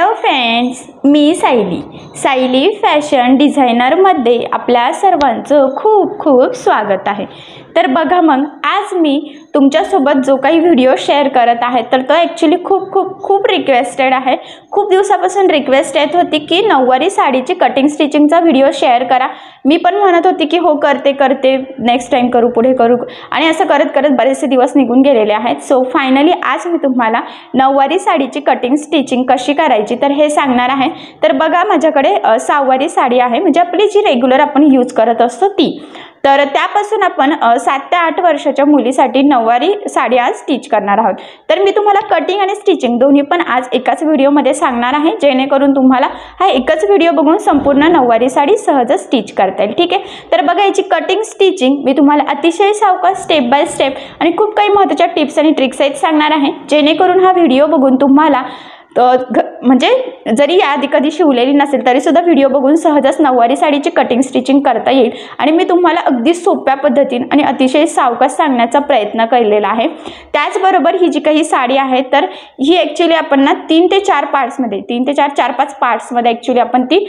Hello friends, मी Sayali fashion डिझायनरमध्ये आपल्या सर्वांचं खूप खूप स्वागत आहे। तर बघा मग आज मी तुमच्यासोबत जो काही व्हिडिओ शेअर करत आहे तर तो ॲक्च्युली खूप रिक्वेस्टेड आहे। खूप दिवसापासून रिक्वेस्ट येत होती की नऊवारी साडीची कटिंग स्टिचिंगचा व्हिडिओ शेअर करा। मी पण म्हणत होती की हो करते नेक्स्ट टाइम करू, पुढे करू, आणि असं करत बरेचसे दिवस निघून गेलेले आहेत। सो फायनली आज मी तुम्हाला नऊवारी साडीची कटिंग स्टिचिंग कशी करायची तर हे सांगणार आहे। तर बघा माझ्याकडे सहावारी साडी आहे, म्हणजे आपली जी रेग्युलर आपण यूज करत असतो ती। तर त्यापासून आपण 7 ते 8 वर्षाच्या मुलीसाठी नऊवारी साडी आज स्टिच करणार आहोत। तर मी तुम्हाला कटिंग आणि स्टिचिंग दोन्ही पण आज एकाच व्हिडिओमध्ये सांगणार आहे, जेणेकरून तुम्हाला हा एकच व्हिडिओ बघून संपूर्ण नऊवारी साडी सहज स्टिच करता येईल। ठीक आहे, तर बघा याची कटिंग स्टिचिंग मी तुम्हाला अतिशय सावकाश स्टेप बाय स्टेप आणि खूप काही महत्त्वाच्या टिप्स आणि ट्रिक्स आहेत सांगणार आहे, जेणेकरून हा व्हिडिओ बघून तुम्हाला म्हणजे जरी याआधी कधी शिवलेली नसेल तरी सुद्धा व्हिडिओ बघून सहजच नऊवारी साडीची कटिंग स्टिचिंग करता येईल। आणि मी तुम्हाला अगदी सोप्या पद्धतीने आणि अतिशय सावकाश सांगण्याचा प्रयत्न केलेला आहे। त्याचबरोबर ही जी काही साडी आहे तर ही ॲक्च्युली आपण ना 3 ते 4 पार्ट्समध्ये 4-5 पार्ट्समध्ये ॲक्च्युली आपण ती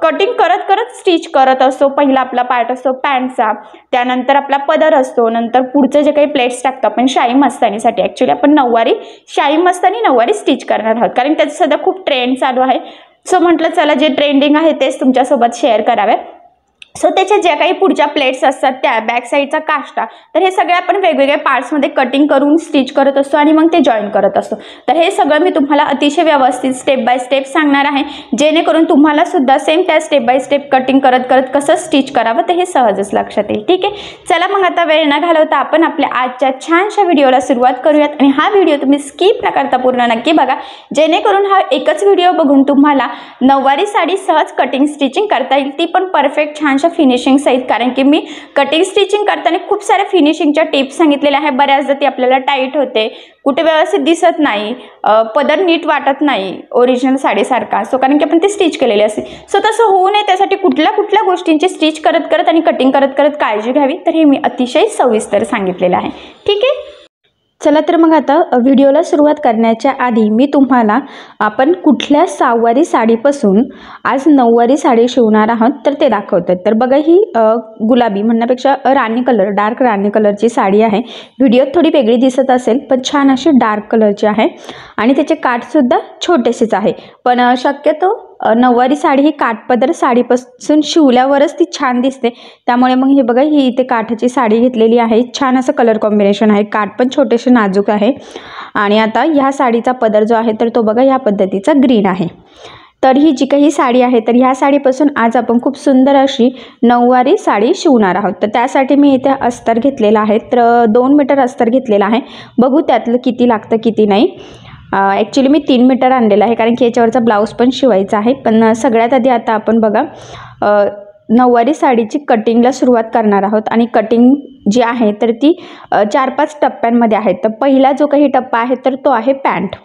कटिंग करत स्टिच करत असतो। पहिला आपला पार्ट असतो पॅन्टचा, त्यानंतर आपला पदर असतो, नंतर पुढचं जे काही प्लेट्स टाकतो आपण शाई मस्तानीसाठी। ॲक्च्युली आपण नऊवारी शाई मस्तानी नऊवारी स्टिच करणार आहोत, कारण त्याचं सध्या खूप ट्रेंड चालू आहे। सो म्हटलं चला जे ट्रेंडिंग आहे तेच तुमच्यासोबत शेअर करावे। सो त्याच्या ज्या काही पुढच्या प्लेट्स असतात त्या बॅक साईडचा काष्टा, तर हे सगळे आपण वेगवेगळ्या पार्ट्समध्ये कटिंग करून स्टिच करत असतो आणि मग ते जॉईन करत असतो। तर हे सगळं मी तुम्हाला अतिशय व्यवस्थित स्टेप बाय स्टेप सांगणार आहे, जेणेकरून तुम्हाला सुद्धा सेम त्या स्टेप बाय स्टेप कटिंग करत कसं स्टिच करावं ते हे सहजच लक्षात येईल। ठीक आहे, चला मग आता वेळ न घालवता आपण आपल्या आजच्या छानशा व्हिडिओला सुरुवात करूयात। आणि हा व्हिडिओ तुम्ही स्किप न करता पूर्ण नक्की बघा, जेणेकरून हा एकच व्हिडिओ बघून तुम्हाला नऊवारी साडी सहज कटिंग स्टिचिंग करता येईल, ती पण परफेक्ट छान फिनिशिंग सहित। कारण की मी कटिंग स्टिचिंग करताना खूप साऱ्या फिनिशिंगच्या टिप्स सांगितलेल्या आहे। बऱ्याचदा ती आपल्याला टाईट होते, कुठे व्यवस्थित दिसत नाही, पदर नीट वाटत नाही ओरिजिनल साडीसारखा। सो कारण की आपण ते स्टिच केलेले असते। सो तसं होऊ नये त्यासाठी कुठल्या गोष्टींची स्टिच करत आणि कटिंग करत काळजी घ्यावी, तर हे मी अतिशय सविस्तर सांगितलेलं आहे। ठीक आहे, चला तर मग आता व्हिडिओला सुरुवात करण्याच्या आधी मी तुम्हाला आपण कुठल्या सहावारी साडीपासून आज नऊवारी साडी शिवणार आहोत तर ते दाखवतात। तर बघा ही गुलाबी म्हणण्यापेक्षा राणी कलर, डार्क राणी कलरची साडी आहे। व्हिडिओत थोडी वेगळी दिसत असेल पण छान अशी डार्क कलरची आहे आणि त्याचे काठसुद्धा छोटेसेच आहे। पण शक्यतो नऊवारी साडी ही काठपदर साडीपासून शिवल्यावरच ती छान दिसते, त्यामुळे मग हे बघा ही इथे काठाची साडी घेतलेली आहे। छान असं कलर कॉम्बिनेशन आहे, काठ पण छोटेसे नाजूक आहे। आणि आता ह्या साडीचा पदर जो आहे तर तो बघा ह्या पद्धतीचा ग्रीन आहे। तर ही जी काही साडी आहे तर ह्या साडीपासून आज आपण खूप सुंदर अशी नऊवारी साडी शिवणार आहोत। तर त्यासाठी मी इथे अस्तर घेतलेला आहे, तर 2 मीटर अस्तर घेतलेला आहे। बघू त्यातलं किती लागतं किती नाही। ॲक्च्युली मी 3 मीटर आणलेलं आहे, कारण की याच्यावरचा ब्लाऊज पण शिवायचा आहे। पण सगळ्यात आधी आता आपण बघा नऊवारी साडीची कटिंगला सुरुवात करणार आहोत। आणि कटिंग जी आहे तर ती 4-5 टप्प्यांमध्ये आहे। तर पहिला जो काही टप्पा आहे तर तो आहे पॅन्ट,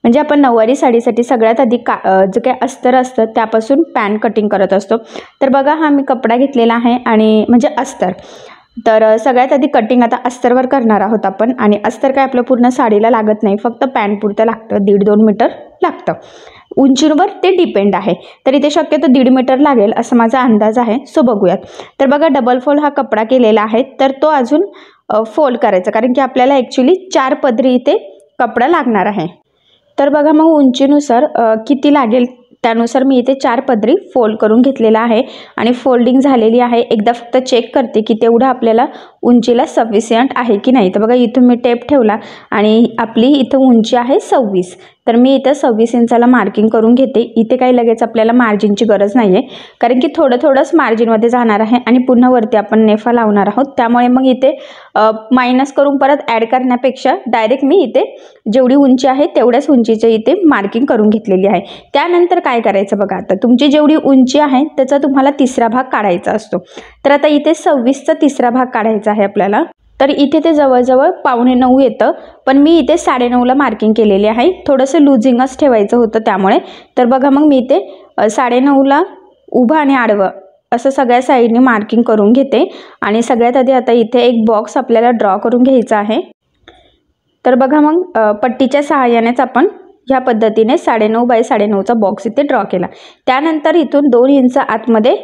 म्हणजे आपण नऊवारी साडीसाठी सगळ्यात आधी जे काही अस्तर असतं त्यापासून पॅन्ट कटिंग करत असतो। तर बघा हा मी कपडा घेतलेला आहे आणि म्हणजे अस्तर। तर सगळ्यात आधी कटिंग आता अस्तरवर करणार आहोत आपण। आणि अस्तर काय आपलं पूर्ण साडीला लागत नाही, फक्त पॅन्ट पुरतं लागतं, 1.5-2 मीटर लागतं। उंचीवर ते डिपेंड आहे, तर इथे शक्यतो 1.5 मीटर लागेल असा माझा अंदाज आहे। सो बघूयात। तर बघा डबल फोल्ड हा कपडा केलेला आहे, तर तो अजून फोल्ड करायचा, कारण की आपल्याला ॲक्च्युली 4 पदरी इथे कपडा लागणार आहे। तर बघा मग उंचीनुसार किती लागेल त्यानुसार मी इथे 4 पदरी फोल्ड करून घेतलेला आहे आणि फोल्डिंग झालेली आहे। एकदा फक्त चेक करते की तेवढं आपल्याला उंचीला सफिशियंट आहे की नाही। तर बघा इथून मी टेप ठेवला आणि आपली इथं उंची आहे 26, तर मी इथं 26 इंचाला मार्किंग करून घेते। इथे काही लगेच आपल्याला मार्जिनची गरज नाही आहे, कारण की थोडंच मार्जिनमध्ये जाणार आहे आणि पुन्हा वरती आपण नेफा लावणार आहोत। त्यामुळे मग इथे मायनस करून परत ॲड करण्यापेक्षा डायरेक्ट मी इथे जेवढी उंची आहे तेवढ्याच उंचीचे इथे मार्किंग करून घेतलेली आहे। त्यानंतर काय करायचं बघा, आता तुमची जेवढी उंची आहे त्याचा तुम्हाला तिसरा भाग काढायचा असतो। तर आता इथे 26चा तिसरा भाग काढायचा आहे आपल्याला। तर इथे ते जवळजवळ 8:45 येतं, पण मी इथे 9:30ला मार्किंग केलेली आहे। थोडंसं लुझिंगच ठेवायचं होतं त्यामुळे। तर बघा मग मी इथे 9:30ला उभं आणि आडवं असं सगळ्या साईडने मार्किंग करून घेते। आणि सगळ्यात आधी आता इथे एक बॉक्स आपल्याला ड्रॉ करून घ्यायचा आहे। तर बघा मग पट्टीच्या सहाय्यानेच आपण ह्या पद्धतीने 9.5 बाय 9.5चा बॉक्स इथे ड्रॉ केला। त्यानंतर इथून 2 इंच आतमध्ये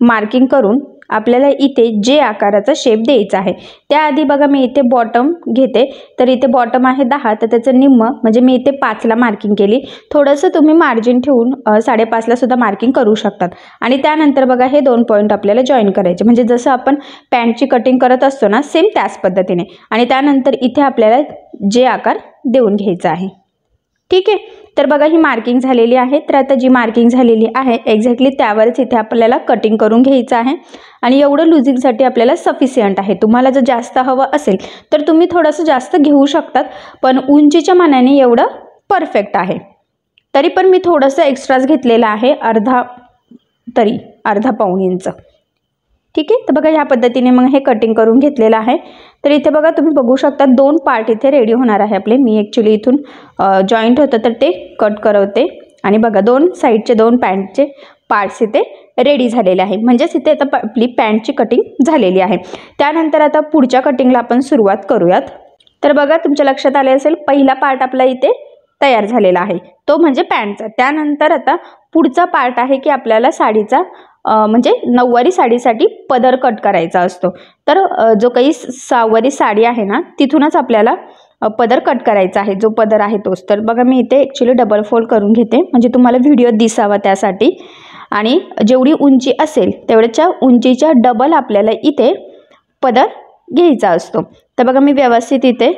मार्किंग करून आपल्याला इथे जे आकाराचा शेप द्यायचा आहे। त्याआधी बघा मी इथे बॉटम घेते, तर इथे बॉटम आहे 10, तर त्याचं निम्म म्हणजे मी इथे 5ला मार्किंग केली। थोडंसं तुम्ही मार्जिन ठेवून 5.5ला सुद्धा मार्किंग करू शकतात। आणि त्यानंतर बघा हे 2 पॉईंट आपल्याला जॉईन करायचे, म्हणजे जसं आपण पॅन्टची कटिंग करत असतो ना, सेम त्याच पद्धतीने। आणि त्यानंतर इथे आपल्याला जे आकार देऊन घ्यायचा आहे, ठीक आहे। तर बघा ही मार्किंग झालेली आहे। तर आता जी मार्किंग झालेली आहे एक्झॅक्टली त्यावरच इथे आपल्याला कटिंग करून घ्यायचं आहे। आणि एवढं लुझिंगसाठी आपल्याला सफिशियंट आहे। तुम्हाला जर जास्त हवं असेल तर तुम्ही थोडंसं जास्त घेऊ शकतात, पण उंचीच्या मानाने एवढं परफेक्ट आहे। तरी पण मी थोडंसं एक्स्ट्राच घेतलेलं आहे, अर्धा पाऊण इंच, ठीक आहे। तर बघा ह्या पद्धतीने मग हे कटिंग करून घेतलेलं आहे। तर इथे बघा तुम्ही बघू शकता 2 पार्ट इथे रेडी होणार आहे आपले। मी ॲक्च्युली इथून जॉईंट होतं तर ते कट करवते आणि बघा 2 साईडचे 2 पॅन्टचे पार्ट्स इथे रेडी झालेले आहे, म्हणजेच इथे आता आपली पॅन्टची कटिंग झालेली आहे। त्यानंतर आता पुढच्या कटिंगला आपण सुरुवात करूयात। तर बघा तुमच्या लक्षात आले असेल पहिला पार्ट आपला इथे तयार झालेला आहे, तो म्हणजे पॅन्टचा। त्यानंतर आता पुढचा पार्ट आहे की आपल्याला साडीचा म्हणजे नऊवारी साडीसाठी पदर कट करायचा असतो। तर जो काही सहावारी साडी आहे ना तिथूनच आपल्याला पदर कट करायचा आहे, जो पदर आहे तोच। तर बघा मी इथे ॲक्च्युली डबल फोल्ड करून घेते, म्हणजे तुम्हाला व्हिडिओ दिसावा त्यासाठी। आणि जेवढी उंची असेल तेवढ्याच्या उंचीच्या डबल आपल्याला इथे पदर घ्यायचा असतो। तर बघा मी व्यवस्थित इथे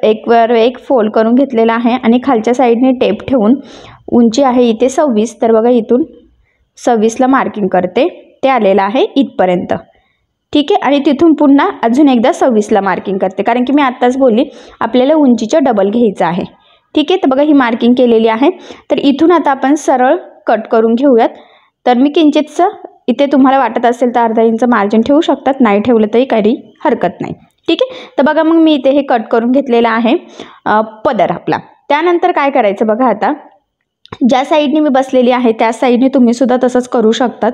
एकवर एक फोल्ड करून घेतलेला आहे आणि खालच्या साईडने टेप ठेवून उंची आहे इथे 26, तर बघा इथून 26ला मार्किंग करते, ते आलेलं आहे इथपर्यंत, ठीक आहे। आणि तिथून पुन्हा अजून एकदा 26ला मार्किंग करते, कारण की मी आत्ताच बोलली आपल्याला उंचीच्या डबल घ्यायचं आहे, ठीक आहे। तर बघा ही मार्किंग केलेली आहे। तर इथून आता आपण सरळ कट करून घेऊयात। तर मी किंचितचं इथे तुम्हाला वाटत असेल तर अर्धा इंच मार्जिन ठेवू शकतात, नाही ठेवलं तरी काही हरकत नाही, ठीक आहे। तर बघा मग मी इथे हे कट करून घेतलेलं आहे पदर आपला। त्यानंतर काय करायचं बघा, आता ज्या साईडने मी बसलेली आहे त्या साईडने तुम्ही सुद्धा तसंच करू शकतात।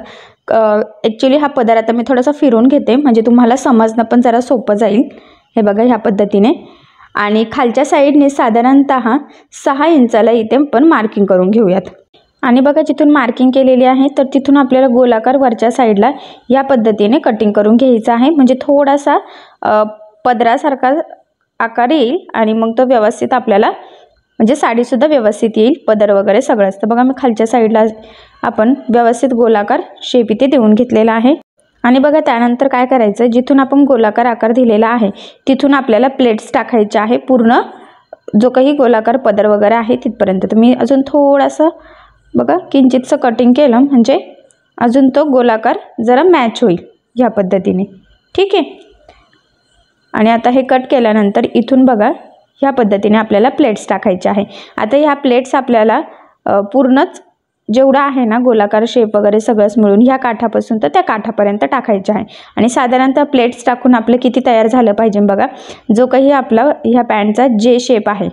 ॲक्च्युली हा पदर आता मी थोडासा फिरवून घेते, म्हणजे तुम्हाला समजणं पण जरा सोपं जाईल। हे बघा ह्या पद्धतीने, आणि खालच्या साईडने साधारणतः 6 इंचाला इथे पण मार्किंग करून घेऊयात। आणि बघा जिथून मार्किंग केलेली आहे तर तिथून आपल्याला गोलाकार वरच्या साईडला या पद्धतीने कटिंग करून घ्यायचं आहे, म्हणजे थोडासा पदरासारखा आकार येईल आणि मग तो व्यवस्थित आपल्याला म्हणजे साडीसुद्धा व्यवस्थित येईल, पदर वगैरे सगळं असतं। बघा मी खालच्या साईडला आपण व्यवस्थित गोलाकार शेप इथे देऊन घेतलेला आहे। आणि बघा त्यानंतर काय करायचं, जिथून आपण गोलाकार आकार दिलेला आहे तिथून आपल्याला प्लेट्स टाकायचे आहे, पूर्ण जो काही गोलाकार पदर वगैरे आहे तिथपर्यंत। तर मी अजून थोडासा बघा किंचितचं कटिंग केलं, म्हणजे अजून तो गोलाकार जरा मॅच होईल ह्या पद्धतीने, ठीक आहे। आणि आता हे कट केल्यानंतर इथून बघा ह्या पद्धतीने आपल्याला प्लेट्स टाकायचे आहे। आता ह्या प्लेट्स आपल्याला पूर्णच जेवढा आहे ना गोलाकार शेप वगैरे सगळंच मिळून ह्या काठापासून तर त्या काठापर्यंत टाकायचे आहे। आणि साधारणतः प्लेट्स टाकून आपलं किती तयार झालं पाहिजे बघा, जो काही आपला ह्या पॅन्टचा जे शेप आहे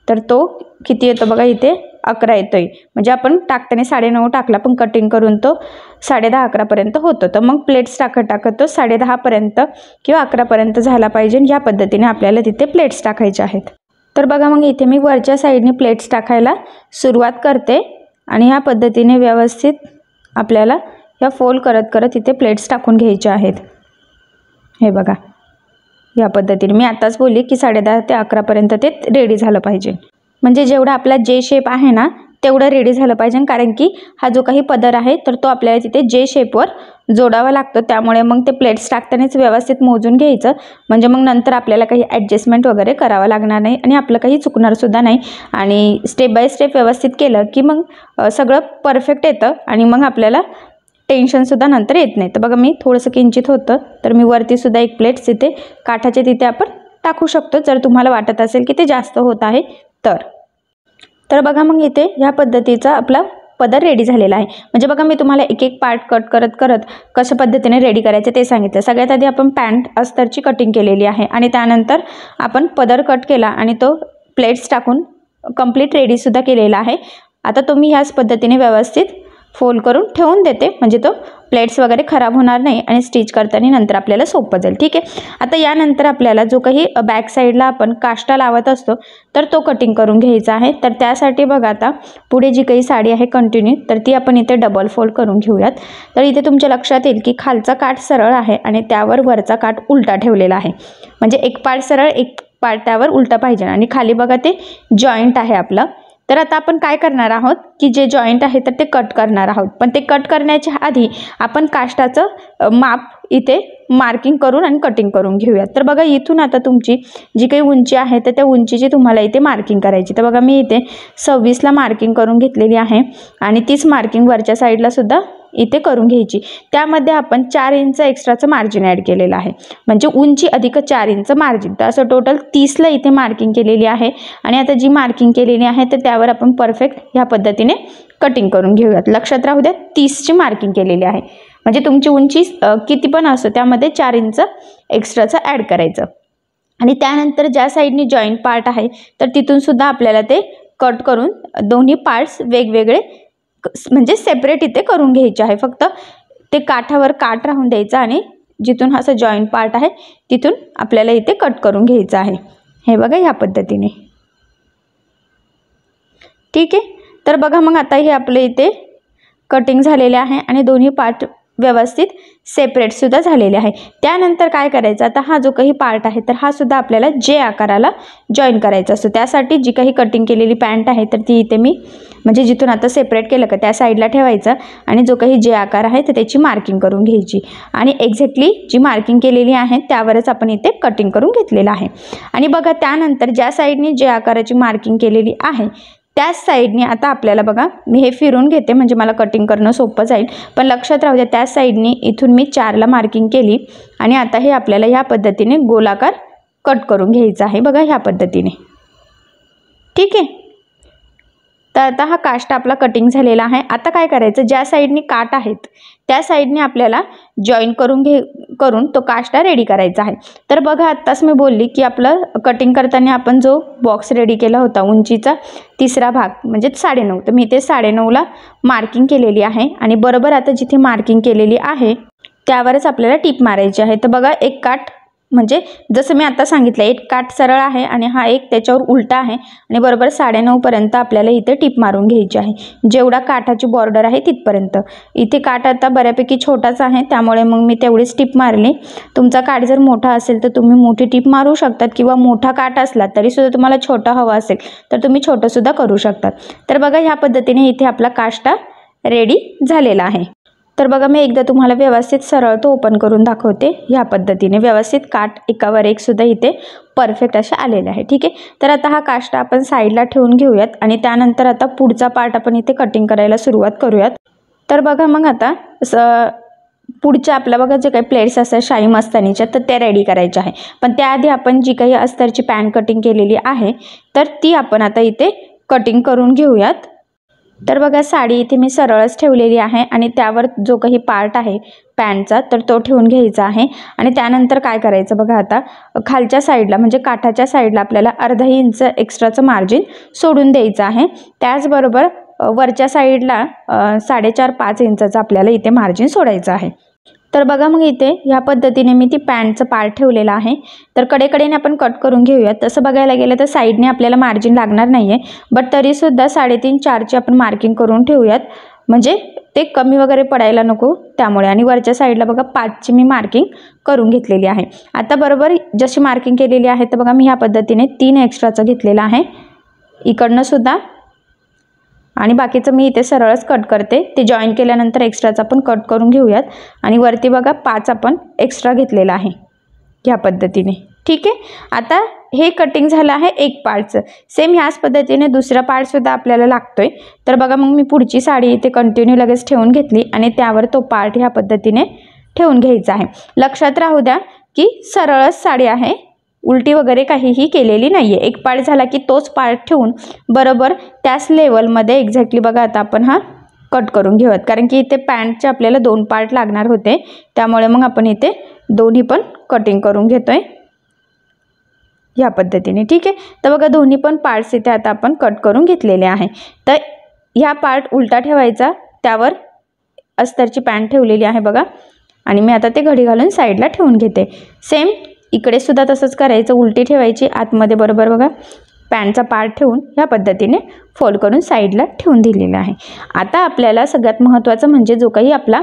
तर तो किती येतो बघा, इथे 11 येतोय, म्हणजे आपण टाकताना 9.5 टाकला पण कटिंग करून तो 10:30 11पर्यंत होतो। तर मग प्लेट्स टाकत तो 10:30पर्यंत किंवा 11पर्यंत झाला पाहिजे। ह्या पद्धतीने आपल्याला तिथे प्लेट्स टाकायचे आहेत। तर बघा मग इथे मी वरच्या साईडने प्लेट्स टाकायला सुरुवात करते आणि ह्या पद्धतीने व्यवस्थित आपल्याला ह्या फोल्ड करत करत इथे प्लेट्स टाकून घ्यायचे आहेत। हे बघा या पद्धतीने मी आताच बोलली की 10:30 ते 11पर्यंत ते रेडी झालं पाहिजे, म्हणजे जेवढा आपला जे शेप आहे ना तेवढं रेडी झालं पाहिजे, कारण की हा जो काही पदर आहे तर तो आपल्याला तिथे जे शेपवर जोडावा लागतो। त्यामुळे मग ते प्लेट्स टाकतानाच व्यवस्थित मोजून घ्यायचं, म्हणजे मग नंतर आपल्याला काही ॲडजस्टमेंट वगैरे करावं लागणार नाही आणि आपलं काही चुकणार सुद्धा नाही। आणि स्टेप बाय स्टेप व्यवस्थित केलं की मग सगळं परफेक्ट येतं आणि मग आपल्याला टेन्शनसुद्धा नंतर येत नाही। तर बघा मी थोडंसं किंचित होतं तर मी वरतीसुद्धा एक प्लेट्स इथे काठाचे तिथे आपण टाकू शकतो, जर तुम्हाला वाटत असेल की ते जास्त होत आहे तर बघा मग इथे ह्या पद्धतीचा आपला पदर रेडी झालेला आहे। म्हणजे बघा मी तुम्हाला एक एक पार्ट कट करत करत कशा पद्धतीने रेडी करायचे ते सांगितलं। सगळ्यात आधी आपण पॅन्ट अस्तरची कटिंग केलेली आहे आणि त्यानंतर आपण पदर कट केला आणि तो प्लेट्स टाकून कंप्लीट रेडीसुद्धा केलेला आहे। आता तुम्ही ह्याच पद्धतीने व्यवस्थित फोल्ड करून ठेवून देते, म्हणजे तो प्लेट्स वगैरे खराब होणार नाही आणि स्टिच करताना नंतर आपल्याला सोपं जाईल. ठीक आहे. आता यानंतर आपल्याला जो काही बॅक साईडला आपण काष्टा लावत असतो तर तो कटिंग करून घ्यायचा आहे. तर त्यासाठी बघा आता पुढे जी काही साडी आहे कंटिन्यू, तर ती आपण इथे डबल फोल्ड करून घेऊयात. तर इथे तुमच्या लक्षात येईल की खालचा काठ सरळ आहे आणि त्यावर वरचा काठ उलटा ठेवलेला आहे, म्हणजे एक पार्ट सरळ एक पार्ट त्यावर उलटा पाहिजे आणि खाली बघा ते जॉईंट आहे आपलं. तर आता आपण काय करणार आहोत की जे जॉईंट आहे तर ते कट करणार आहोत, पण ते कट करण्याच्या आधी आपण काष्टाचं माप इथे मार्किंग करून आणि कटिंग करून घेऊयात. तर बघा इथून आता तुमची जी काही उंची आहे तर त्या उंचीची तुम्हाला इथे मार्किंग करायची. तर बघा मी इथे 26ला मार्किंग करून घेतलेली आहे आणि तीच मार्किंग वरच्या साईडला सुद्धा इथे करून घ्यायची. त्यामध्ये आपण 4 इंच एक्स्ट्राचं मार्जिन ॲड केलेलं आहे, म्हणजे उंची अधिक 4 इंच मार्जिन. तर असं टोटल 30ला इथे मार्किंग केलेली आहे आणि आता जी मार्किंग केलेली आहे तर त्यावर आपण परफेक्ट ह्या पद्धतीने कटिंग करून घेऊयात. लक्षात राहू द्या 30ची मार्किंग केलेली आहे, म्हणजे तुमची उंची किती पण असो त्यामध्ये 4 इंच एक्स्ट्राचं ॲड करायचं. आणि त्यानंतर ज्या साईडनी जॉईंट पार्ट आहे तर तिथून सुद्धा आपल्याला ते कट करून दोन्ही पार्ट्स वेगवेगळे म्हणजे सेपरेट इथे करून घ्यायचे आहे. फक्त ते काठावर काठ राहून द्यायचं आणि जिथून असं जॉईंट पार्ट आहे तिथून आपल्याला इथे कट करून घ्यायचं आहे. हे बघा ह्या पद्धतीने. ठीक आहे. तर बघा मग आता हे आपलं इथे कटिंग झालेले आहे आणि दोन्ही पार्ट व्यवस्थित सेपरेट सुद्धा झालेले आहे. त्यानंतर काय करायचं, आता हा जो काही पार्ट आहे तर हा सुद्धा आपल्याला जे आकाराला जॉईन करायचा असतो. त्यासाठी जी काही कटिंग केलेली पॅन्ट आहे तर ती इथे मी म्हणजे जिथून आता सेपरेट केलं का त्या साईडला ठेवायचं आणि जो काही जे आकार आहे तर त्याची मार्किंग करून घ्यायची आणि एक्झॅक्टली जी मार्किंग केलेली आहे त्यावरच आपण इथे कटिंग करून घेतलेलं आहे. आणि बघा त्यानंतर ज्या साईडनी जे आकाराची मार्किंग केलेली आहे त्याच साईडने आता आपल्याला बघा मी हे फिरून घेते म्हणजे मला कटिंग करणं सोपं जाईल, पण लक्षात राहू द्या त्याच साईडने इथून मी 4ला मार्किंग केली आणि आता हे आपल्याला ह्या पद्धतीने गोलाकार कट करून घ्यायचं आहे. बघा ह्या पद्धतीने. ठीक आहे. तर आता हा काष्टा आपला कटिंग झालेला आहे. आता काय करायचं, ज्या साईडने काठ आहेत त्या साईडने आपल्याला जॉईन करून तो काष्टा रेडी करायचा आहे. तर बघा आत्ताच मी बोलली की आपलं कटिंग करताना आपण जो बॉक्स रेडी केला होता उंचीचा 3रा भाग म्हणजे 9.5, तर मी ते 9.5ला मार्किंग केलेली आहे आणि बरोबर आता जिथे मार्किंग केलेली आहे त्यावरच आपल्याला टीप मारायची आहे. तर बघा एक काठ म्हणजे जसं मी आता सांगितलं एक काठ सरळ आहे आणि हा एक त्याच्यावर उलटा आहे आणि बरोबर 9.5 पर्यंत आपल्याला इथे टीप मारून घ्यायची आहे. जेवढा काठाची बॉर्डर आहे तिथपर्यंत. इथे काठ आता बऱ्यापैकी छोटाच आहे त्यामुळे मग मी तेवढीच टीप मारली. तुमचा काठ जर मोठा असेल तर तुम्ही मोठी टीप मारू शकतात किंवा मोठा काठ असला तरीसुद्धा तुम्हाला छोटा हवा असेल तर तुम्ही छोटंसुद्धा करू शकतात. तर बघा ह्या पद्धतीने इथे आपला काष्टा रेडी झालेला आहे. तर बघा मी एकदा तुम्हाला व्यवस्थित सरळ तो ओपन करून दाखवते. ह्या पद्धतीने व्यवस्थित काठ एकावर एक सुद्धा इथे परफेक्ट असे आलेले आहे. ठीक आहे. तर आता हा काष्टा आपण साईडला ठेवून घेऊयात आणि त्यानंतर आता पुढचा पार्ट आपण इथे कटिंग करायला सुरुवात करूयात. तर बघा मग आता पुढच्या आपल्या बघा जे काही प्लेट्स असतात शाही मस्तानीच्या तर त्या रेडी करायच्या आहे, पण त्याआधी आपण जी काही अस्तरची पॅन्ट कटिंग केलेली आहे तर ती आपण आता इथे कटिंग करून घेऊयात. तर बघा साडी इथे मी सरळच ठेवलेली आहे आणि त्यावर जो काही पार्ट आहे पॅन्टचा तर तो ठेवून घ्यायचा आहे आणि त्यानंतर काय करायचं बघा आता खालच्या साईडला म्हणजे काठाच्या साईडला आपल्याला अर्धा इंच एक्स्ट्राचं मार्जिन सोडून द्यायचं आहे. त्याचबरोबर वरच्या साईडला 4.5-5 इंचाचं आपल्याला इथे मार्जिन सोडायचं आहे. तर बघा मग इथे ह्या पद्धतीने मी ती पॅन्टचं पार्ट ठेवलेला आहे. तर कडेकडेने आपण कट करून घेऊयात. तसं बघायला गेलं तर साईडने आपल्याला मार्जिन लागणार नाही आहे, बट तरीसुद्धा 3.5-4ची आपण मार्किंग करून ठेवूयात म्हणजे ते कमी वगैरे पडायला नको त्यामुळे. आणि वरच्या साईडला बघा 5ची मी मार्किंग करून घेतलेली आहे. आता बरोबर जशी मार्किंग केलेली आहे तर बघा मी ह्या पद्धतीने 3 एक्स्ट्राचं घेतलेलं आहे इकडनं सुद्धा आणि बाकीचं मी इथे सरळच कट करते. ते जॉईन केल्यानंतर एक्स्ट्राचं आपण कट करून घेऊयात आणि वरती बघा 5 आपण एक्स्ट्रा घेतलेला आहे ह्या पद्धतीने. ठीक आहे. आता हे कटिंग झालं आहे एक पार्टचं. सेम ह्याच पद्धतीने दुसरा पार्टसुद्धा आपल्याला लागतोय. तर बघा मग मी पुढची साडी इथे कंटिन्यू लगेच ठेवून घेतली आणि त्यावर तो पार्ट ह्या पद्धतीने ठेवून घ्यायचा आहे. लक्षात राहू द्या की सरळच साडी आहे, उलटी वगैरे काहीही केलेली नाही आहे. एक पार्ट झाला की तोच पार्ट ठेवून बरोबर त्याच लेवलमध्ये एक्झॅक्टली बघा आता आपण हा कट करून घेऊयात, कारण की इथे पॅन्टचे आपल्याला 2 पार्ट लागणार होते त्यामुळे मग आपण इथे दोन्ही पण कटिंग करून घेतोय ह्या पद्धतीने. ठीक आहे. तर बघा दोन्ही पण पार्ट्स इथे आता आपण कट करून घेतलेले आहे. तर ह्या पार्ट उलटा ठेवायचा, त्यावर अस्तरची पॅन्ट ठेवलेली आहे बघा, आणि मी आता ते घडी घालून साईडला ठेवून घेते. सेम इकडे सुद्धा तसंच करायचं, उलटी ठेवायची आतमध्ये बरोबर बघा, पॅन्टचा पार्ट ठेवून ह्या पद्धतीने फोल्ड करून साईडला ठेवून दिलेला आहे. आता आपल्याला सगळ्यात महत्त्वाचं म्हणजे जो काही आपला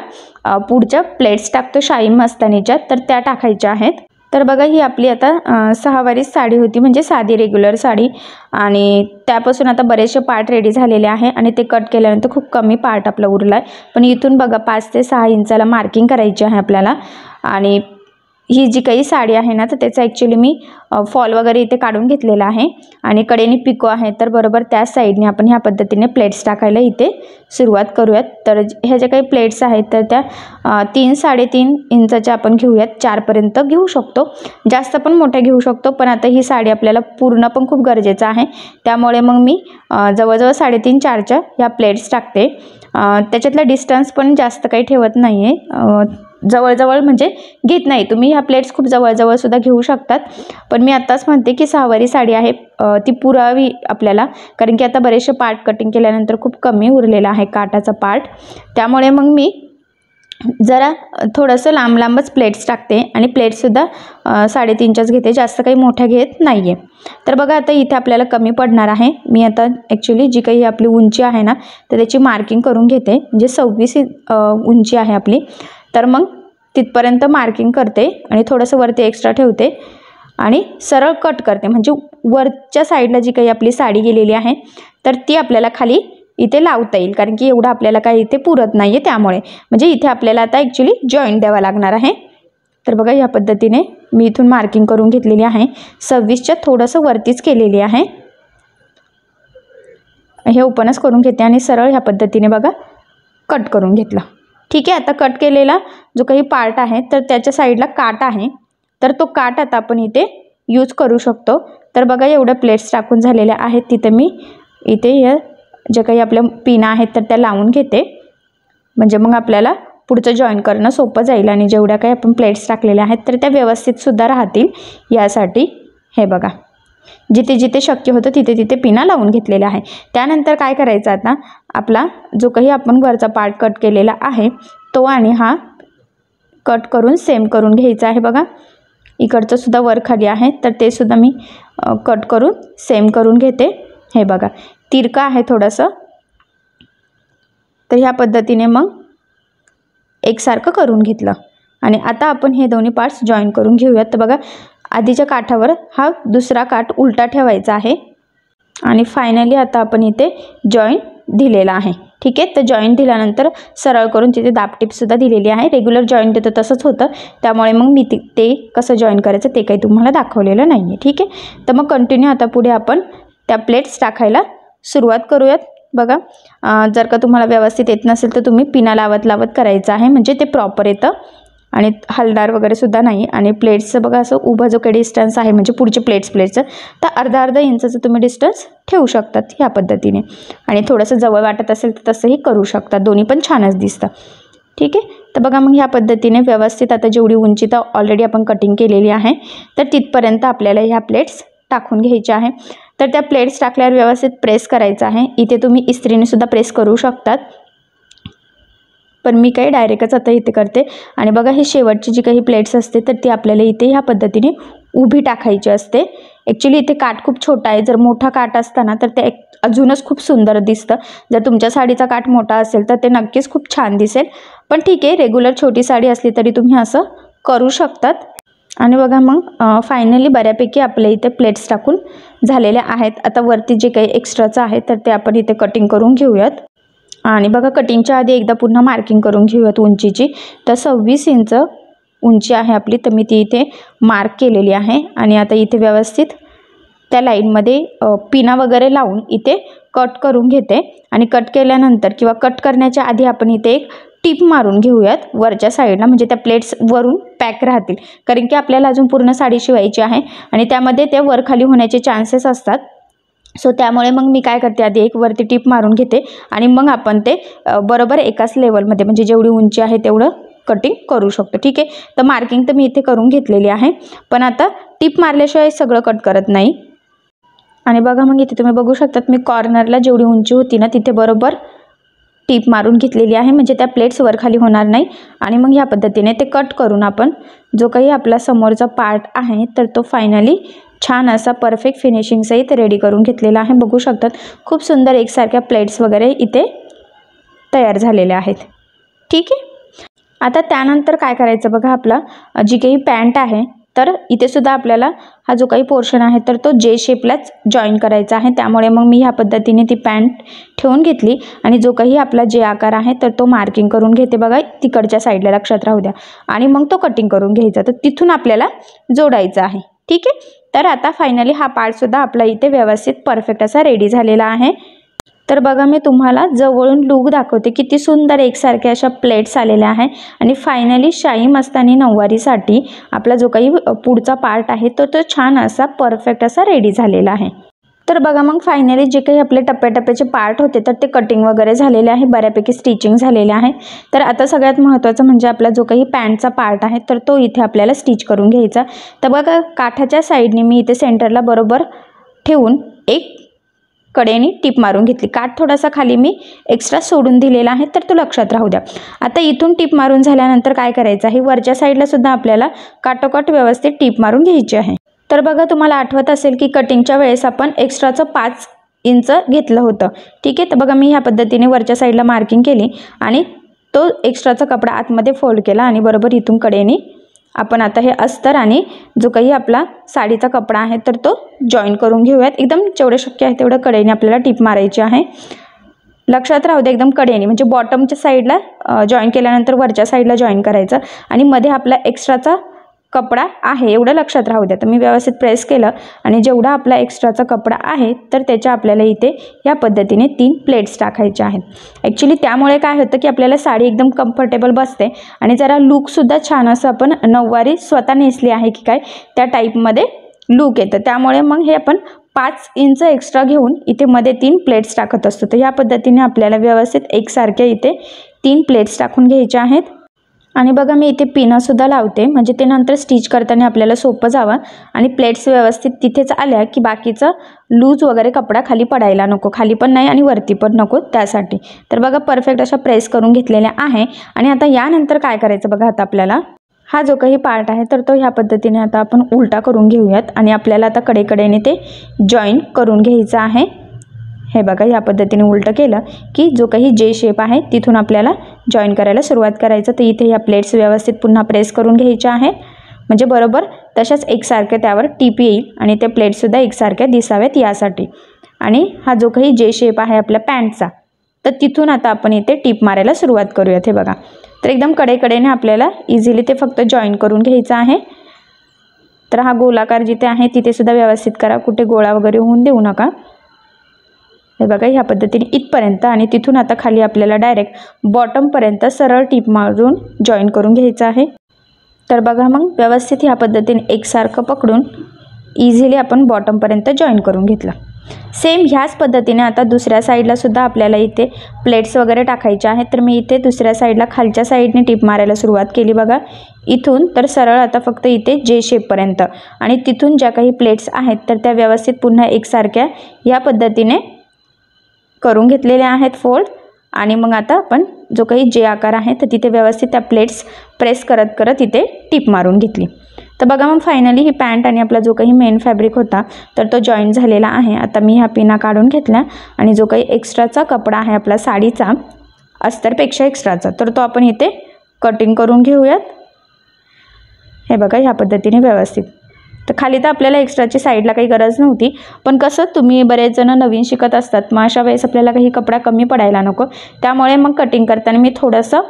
पुढच्या प्लेट्स टाकतो शाही मस्तानीच्या, तर त्या टाकायच्या आहेत. तर बघा ही आपली आता सहावारी साडी होती, म्हणजे साधी रेग्युलर साडी, आणि त्यापासून आता बरेचसे पार्ट रेडी झालेले आहे आणि ते कट केल्यानंतर खूप कमी पार्ट आपला उरला आहे. पण इथून बघा 5 ते 6 इंचाला मार्किंग करायची आहे आपल्याला. आणि ही जी काही साडी आहे ना, तर त्याचं ॲक्च्युली मी फॉल वगैरे इथे काढून घेतलेला आहे आणि कडेने पिको आहे. तर बरोबर त्याच साईडने आपण ह्या पद्धतीने प्लेट्स टाकायला इथे सुरुवात करूयात. तर ह्या ज्या काही प्लेट्स आहेत तर त्या 3-3.5 इंचाच्या आपण घेऊयात, 4पर्यंत घेऊ शकतो, जास्त पण मोठ्या घेऊ शकतो. पण आता ही साडी आपल्याला पूर्ण पण खूप गरजेचं आहे, त्यामुळे मग मी जवळजवळ 3.5-4च्या ह्या प्लेट्स टाकते. त्याच्यातला डिस्टन्स पण जास्त काही ठेवत नाही आहे, जवळजवळ म्हणजे घेत नाही. तुम्ही ह्या प्लेट्स खूप जवळजवळ सुद्धा घेऊ शकतात, पण मी आत्ताच म्हणते की सहावारी साडी आहे ती पुरावी आपल्याला, कारण की आता बरेचसे पार्ट कटिंग केल्यानंतर खूप कमी उरलेला आहे काटाचा पार्ट. त्यामुळे मग मी जरा थोडंसं लांब लांबच प्लेट्स टाकते आणि प्लेट्ससुद्धा 3.5च्याच घेते, जास्त काही मोठ्या घेत नाही आहे. तर बघा आता इथे आपल्याला कमी पडणार आहे. मी आता ॲक्च्युली जी काही आपली उंची आहे ना, तर त्याची मार्किंग करून घेते, म्हणजे 26 उंची आहे आपली. तर मग तिथपर्यंत मार्किंग करते आणि थोडंसं वरती एक्स्ट्रा ठेवते आणि सरळ कट करते, म्हणजे वरच्या साईडला जी काही आपली साडी गेलेली आहे तर ती आपल्याला खाली इथे लावता येईल, कारण की एवढं आपल्याला काही इथे पुरत नाही आहे. त्यामुळे म्हणजे इथे आपल्याला आता ॲक्च्युली जॉईंट द्यावा लागणार आहे. तर बघा ह्या पद्धतीने मी इथून मार्किंग करून घेतलेली आहे, 26च्या थोडंसं वरतीच केलेली आहे. हे ओपनच करून घेते आणि सरळ ह्या पद्धतीने बघा कट करून घेतला. ठीक आहे, आता कट केलेला जो काही पार्ट आहे तर त्याच्या साईडला काट आहे, तर तो काट आता आपण इथे यूज करू शकतो. तर बघा एवढ्या प्लेट्स टाकून झालेल्या आहेत, तिथे मी इथे ह्या ज्या काही आपल्या पिना आहेत तर त्या लावून घेते, म्हणजे मग आपल्याला पुढचं जॉईन करणं सोपं जाईल. आणि जेवढ्या काही आपण प्लेट्स टाकलेल्या आहेत तर त्या व्यवस्थितसुद्धा राहतील यासाठी. हे बघा जिथे जिथे शक्य होतं तिथे तिथे पिना लावून घेतलेल्या आहे. त्यानंतर काय करायचं, आता आपला जो काही आपण वरचा पार्ट कट केलेला आहे तो आणि हा कट करून सेम करून घ्यायचा आहे. बघा इकडचं सुद्धा वर खाली आहे तर ते सुद्धा मी कट करून सेम करून घेते. हे बघा तिरका आहे थोडंसं, तर ह्या पद्धतीने मग एकसारखं करून घेतलं. आणि आता आपण हे दोन्ही पार्ट्स जॉईन करून घेऊयात. तर बघा आधीच्या काठावर हा दुसरा काठ उलटा ठेवायचा आहे आणि फायनली आता आपण इथे जॉईन दिलेला आहे. ठीक आहे, तर जॉईंट दिल्यानंतर सरळ करून तिथे दाबटीपसुद्धा दिलेली आहे. रेग्युलर जॉईंट देतं तसंच होतं, त्यामुळे मग मी ते कसं जॉईन करायचं ते काही तुम्हाला दाखवलेलं नाही आहे. ठीक आहे, तर मग कंटिन्यू आता पुढे आपण त्या प्लेट्स टाकायला सुरुवात करूयात. बघा जर का तुम्हाला व्यवस्थित येत नसेल तर तुम्ही पिना लावत लावत करायचं आहे, म्हणजे ते प्रॉपर येतं आणि हलदार वगैरे सुद्धा नाही. आणि प्लेट्सचं बघा असं उभं जो काही डिस्टन्स आहे, म्हणजे पुढचे प्लेट्सचं तर अर्धा इंचाचं तुम्ही डिस्टन्स ठेवू शकतात ह्या पद्धतीने. आणि थोडंसं जवळ वाटत असेल तर तसंही करू शकतात, दोन्ही पण छानच दिसतं. ठीक आहे, तर बघा मग ह्या पद्धतीने व्यवस्थित आता जेवढी उंची तर ऑलरेडी आपण कटिंग केलेली आहे तर तिथपर्यंत आपल्याला ह्या प्लेट्स टाकून घ्यायच्या आहे. तर त्या प्लेट्स टाकल्यावर व्यवस्थित प्रेस करायचं आहे. इथे तुम्ही इस्त्रीने सुद्धा प्रेस करू शकतात, पण मी काही डायरेक्टच आता इथे करते. आणि बघा ही शेवटची जी काही प्लेट्स असते तर ती आपल्याला इथे ह्या पद्धतीने उभी टाकायची असते. ॲक्च्युली इथे काठ खूप छोटा आहे, जर मोठा काठ असता ना तर ते अजूनच खूप सुंदर दिसतं. जर तुमच्या साडीचा काठ मोठा असेल तर ते नक्कीच खूप छान दिसेल, पण ठीक आहे रेग्युलर छोटी साडी असली तरी तुम्ही असं करू शकतात. आणि बघा मग फायनली बऱ्यापैकी आपल्या इथे प्लेट्स टाकून झालेल्या आहेत. आता वरती जे काही एक्स्ट्राचं आहे तर ते आपण इथे कटिंग करून घेऊयात. आणि बघा कटिंगच्या आधी एकदा पुन्हा मार्किंग करून घेऊयात उंचीची. तर 26 इंच उंची आहे आपली, तर मी ती इथे मार्क केलेली आहे. आणि आता इथे व्यवस्थित त्या लाईनमध्ये पिना वगैरे लावून इथे कट करून घेते. आणि कट केल्यानंतर किंवा कट करण्याच्या आधी आपण इथे एक टिप मारून घेऊयात वरच्या साईडला, म्हणजे त्या प्लेट्स वरून पॅक राहतील, कारण की आपल्याला अजून पूर्ण साडी शिवायची आहे आणि त्यामध्ये ते वर खाली होण्याचे चान्सेस असतात. सो त्यामुळे मग मी काय करते, आधी एक वरती टिप मारून घेते आणि मग आपण ते बरोबर एकाच लेवलमध्ये, म्हणजे जेवढी उंची आहे तेवढं कटिंग करू शकतो. ठीक आहे, तर मार्किंग तर मी इथे करून घेतलेली आहे, पण आता टिप मारल्याशिवाय सगळं कट करत नाही. आणि बघा मग इथे तुम्ही बघू शकतात मी कॉर्नरला जेवढी उंची होती ना तिथे बरोबर टीप मारून घेतलेली आहे, म्हणजे त्या प्लेट्स वर खाली होणार नाही. आणि मग ह्या पद्धतीने ते कट करून आपण जो काही आपला समोरचा पार्ट आहे तर तो फायनली छान असा परफेक्ट फिनिशिंग सहित रेडी करून घेतलेला आहे. बघू शकतात खूप सुंदर एकसारख्या प्लेट्स वगैरे इथे तयार झालेल्या आहेत. ठीक आहे. आता त्यानंतर काय करायचं बघा, आपला जी काही पॅन्ट आहे तर इथे सुद्धा आपल्याला हा जो काही पोर्शन आहे तर तो जे शेपलाच जॉईन करायचा आहे. त्यामुळे मग मी ह्या पद्धतीने ती पॅन्ट ठेवून घेतली आणि जो काही आपला जे आकार आहे तर तो मार्किंग करून घेते बघा, तिकडच्या साईडला लक्षात राहू द्या. आणि मग तो कटिंग करून घ्यायचा, तर तिथून आपल्याला जोडायचा आहे. ठीक आहे. तर आता फायनली हा पार्टसुद्धा आपला इथे व्यवस्थित परफेक्ट असा रेडी झालेला आहे. तर बघा मी तुम्हाला जवळून लूक दाखवते, किती सुंदर एकसारख्या अशा प्लेट्स आलेल्या आहे. आणि फायनली शाही मस्तानी नऊवारीसाठी आपला जो काही पुढचा पार्ट आहे तो छान असा परफेक्ट असा रेडी झालेला आहे. तर बघा मग फायनली जे काही आपले टप्प्याटप्प्याचे पार्ट होते तर ते कटिंग वगैरे झालेले आहे, बऱ्यापैकी स्टिचिंग झालेले आहे. तर आता सगळ्यात महत्त्वाचं म्हणजे आपला जो काही पॅन्टचा पार्ट आहे तर तो इथे आपल्याला स्टिच करून घ्यायचा. तर बघा काठाच्या साईडने मी इथे सेंटरला बरोबर ठेवून एक कडेने टीप मारून घेतली. काठ थोडासा खाली मी एक्स्ट्रा सोडून दिलेला आहे, तर तो लक्षात राहू द्या. आता इथून टीप मारून झाल्यानंतर काय करायचं आहे, वरच्या साईडला सुद्धा आपल्याला काटोकाट व्यवस्थित टीप मारून घ्यायची आहे. तर बघा तुम्हाला आठवत असेल की कटिंगच्या वेळेस आपण एक्स्ट्राचं 5 इंच घेतलं होतं. ठीक आहे. तर बघा मी ह्या पद्धतीने वरच्या साईडला मार्किंग केली आणि तो एक्स्ट्राचा कपडा आतमध्ये फोल्ड केला आणि बरोबर इथून कडेने आपण आता हे अस्तर आणि जो काही आपला साडीचा कपडा आहे तर तो जॉईन करून घेऊयात. एकदम जेवढं शक्य आहे तेवढं कडेने आपल्याला टीप मारायची आहे. लक्षात राहू दे एकदम कडेने, म्हणजे बॉटमच्या साईडला जॉईन केल्यानंतर वरच्या साईडला जॉईन करायचं आणि मध्ये आपला एक्स्ट्राचा कपडा आहे एवढं लक्षात राहू द्या. तर मी व्यवस्थित प्रेस केलं आणि जेवढा आपला एक्स्ट्राचा कपडा आहे तर त्याच्या आपल्याला इथे या पद्धतीने 3 प्लेट्स टाकायच्या आहेत. ॲक्च्युली त्यामुळे काय होतं की आपल्याला साडी एकदम कम्फर्टेबल बसते आणि जरा लूकसुद्धा छान असं आपण नऊवारी स्वतः नेसली आहे की काय त्या टाईपमध्ये लूक येतं. त्यामुळे मग हे आपण 5 इंच एक्स्ट्रा घेऊन इथे मध्ये 3 प्लेट्स टाकत असतो. तर या पद्धतीने आपल्याला व्यवस्थित एकसारख्या इथे 3 प्लेट्स टाकून घ्यायच्या आहेत. आणि बघा मी इथे पिनासुद्धा लावते, म्हणजे ते नंतर स्टिच करताना आपल्याला सोपं जावं आणि प्लेट्स व्यवस्थित तिथेच आल्या की बाकीचं लूज वगैरे कपडा खाली पडायला नको, खाली पण नाही आणि वरती पण नको त्यासाठी. तर बघा परफेक्ट अशा प्रेस करून घेतलेल्या आहे. आणि आता यानंतर काय करायचं बघा, आता आपल्याला हा जो काही पार्ट आहे तर तो ह्या पद्धतीने आता आपण उलटा करून घेऊयात आणि आपल्याला आता कडेकडेने ते जॉईन करून घ्यायचं आहे. हे बघा या पद्धतीने उलटं केलं की जो काही जे शेप आहे तिथून आपल्याला जॉईन करायला सुरुवात करायचं. तर इथे या प्लेट्स व्यवस्थित पुन्हा प्रेस करून घ्यायच्या आहेत, म्हणजे बरोबर तशाच एकसारख्या त्यावर टीप येईल आणि ते प्लेट्ससुद्धा एकसारख्या दिसाव्यात यासाठी. आणि हा जो काही जे शेप आहे आपल्या पॅन्टचा तर तिथून आता आपण इथे टीप मारायला सुरुवात करूयात. हे बघा तर एकदम कडेकडेने आपल्याला इझिली ते फक्त जॉईन करून घ्यायचं आहे. तर हा गोलाकार जिथे आहे तिथे सुद्धा व्यवस्थित करा, कुठे गोळा वगैरे होऊन देऊ नका. हे बघा ह्या पद्धतीने इथपर्यंत आणि तिथून आता खाली आपल्याला डायरेक्ट बॉटमपर्यंत सरळ टीप मारून जॉईन करून घ्यायचं आहे. तर बघा मग व्यवस्थित ह्या पद्धतीने एकसारखं पकडून इझिली आपण बॉटमपर्यंत जॉईन करून घेतलं. सेम ह्याच पद्धतीने आता दुसऱ्या साईडला सुद्धा आपल्याला इथे प्लेट्स वगैरे टाकायचे आहेत. तर मी इथे दुसऱ्या साईडला खालच्या साईडने टीप मारायला सुरुवात केली बघा इथून. तर सरळ आता फक्त इथे जे शेपपर्यंत आणि तिथून ज्या काही प्लेट्स आहेत तर त्या व्यवस्थित पुन्हा एकसारख्या या पद्धतीने करून घेतलेल्या आहेत फोल्ड. आणि मग आता आपण जो काही जे आकार आहे तर तिथे व्यवस्थित त्या प्लेट्स प्रेस करत करत इथे टीप मारून घेतली. तर बघा मग फायनली ही पॅन्ट आणि आपला जो काही मेन फॅब्रिक होता तर तो जॉईन झालेला आहे. आता मी ह्या पिना काढून घेतल्या आणि जो काही एक्स्ट्राचा कपडा आहे आपला साडीचा अस्तरपेक्षा एक्स्ट्राचा तर तो आपण इथे कटिंग करून घेऊयात. हे बघा ह्या पद्धतीने व्यवस्थित. तर खाली तर आपल्याला एक्स्ट्राची साईडला काही गरज नव्हती, पण कसं तुम्ही बरेच जण नवीन शिकत असतात, मग अशा वेळेस आपल्याला काही कपडा कमी पडायला नको, त्यामुळे मग कटिंग करताना मी थोडंसं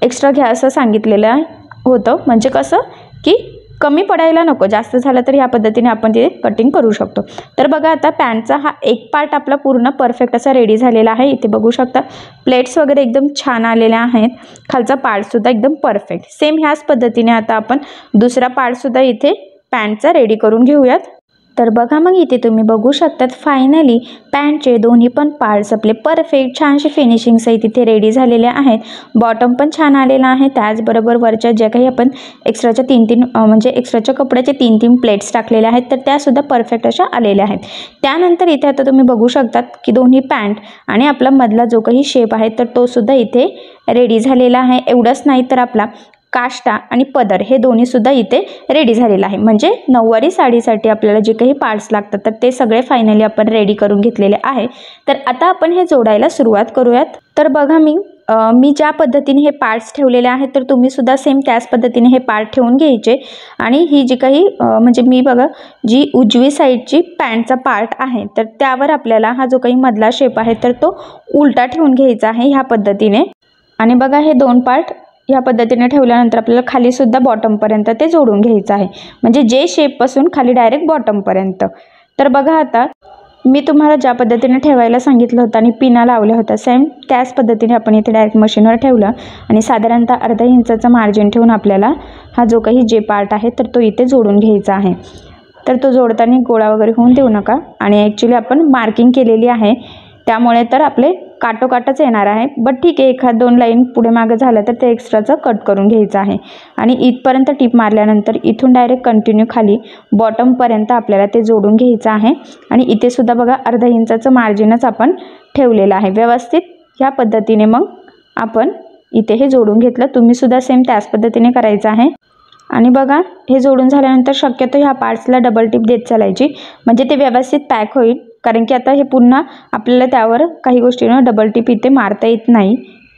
एक्स्ट्रा घ्या असं सांगितलेलं होतं. म्हणजे कसं की कमी पडायला नको, जास्त झालं तर ह्या पद्धतीने आपण ते कटिंग करू शकतो. तर बघा आता पॅन्टचा हा एक पार्ट आपला पूर्ण परफेक्ट असा रेडी झालेला आहे. इथे बघू शकता प्लेट्स वगैरे एकदम छान आलेल्या आहेत, खालचा पार्टसुद्धा एकदम परफेक्ट. सेम ह्याच पद्धतीने आता आपण दुसरा पार्टसुद्धा इथे पॅन्टचा रेडी करून घेऊयात. तर बघा मग इथे तुम्ही बघू शकतात फायनली पॅन्टचे दोन्ही पण पार्ट्स आपले परफेक्ट छानसे फिनिशिंग सहित इथे रेडी झालेले आहेत. बॉटम पण छान आलेला आहे. त्याचबरोबर वरच्या ज्या काही आपण एक्स्ट्राच्या म्हणजे एक्स्ट्राच्या कपड्याचे 3-3 प्लेट्स टाकलेल्या आहेत तर त्यासुद्धा परफेक्ट अशा आलेल्या आहेत. त्यानंतर इथे आता तुम्ही बघू शकतात की दोन्ही पॅन्ट आणि आपला मधला जो काही शेप आहे तर तो सुद्धा इथे रेडी झालेला आहे. एवढंच नाही तर आपला काष्टा आणि पदर हे दोन्हीसुद्धा इथे रेडी झालेलं आहे. म्हणजे नऊवारी साडीसाठी आपल्याला जे काही पार्ट्स लागतात तर ते सगळे फायनली आपण रेडी करून घेतलेले आहे. तर आता आपण हे जोडायला सुरुवात करूयात. तर बघा मी ज्या पद्धतीने हे पार्ट्स ठेवलेले आहेत तर तुम्हीसुद्धा सेम त्याच पद्धतीने हे पार्ट ठेवून घ्यायचे. आणि ही जी काही म्हणजे मी बघा जी उजवी साईडची पॅन्टचा पार्ट आहे तर त्यावर आपल्याला हा जो काही मधला शेप आहे तर तो उलटा ठेवून घ्यायचा आहे ह्या पद्धतीने. आणि बघा हे 2 पार्ट ह्या पद्धतीने ठेवल्यानंतर आपल्याला खालीसुद्धा बॉटमपर्यंत ते जोडून घ्यायचं आहे. म्हणजे जे शेपपासून खाली डायरेक्ट बॉटमपर्यंत. तर बघा आता मी तुम्हाला ज्या पद्धतीने ठेवायला सांगितलं होतं आणि पिना लावल्या होत्या सेम त्याच पद्धतीने आपण इथे डायरेक्ट मशीनवर ठेवलं आणि साधारणतः अर्धा इंचाचं मार्जिन ठेवून आपल्याला हा जो काही जे पार्ट आहे तर तो इथे जोडून घ्यायचा आहे. तर तो जोडताना गोळा वगैरे होऊन देऊ नका. आणि ॲक्च्युली आपण मार्किंग केलेली आहे त्यामुळे तर आपले काटोकाटच येणार आहे. बट ठीक आहे, 1-2 लाईन पुढे मागे झालं तर ते एक्स्ट्राचं कट करून घ्यायचं आहे. आणि इथपर्यंत टिप मारल्यानंतर इथून डायरेक्ट कंटिन्यू खाली बॉटमपर्यंत आपल्याला ते जोडून घ्यायचं आहे. आणि इथे सुद्धा बघा अर्धा इंचाचं मार्जिनच आपण ठेवलेलं आहे व्यवस्थित. ह्या पद्धतीने मग आपण इथे हे जोडून घेतलं. तुम्हीसुद्धा सेम त्याच पद्धतीने करायचं आहे. आणि बघा हे जोडून झाल्यानंतर शक्यतो ह्या पार्ट्सला डबल टिप देत चालायची म्हणजे ते व्यवस्थित पॅक होईल. कारण की आता हे पुन्हा आपल्याला त्यावर काही गोष्टींना डबल टिप इथे मारता येत नाही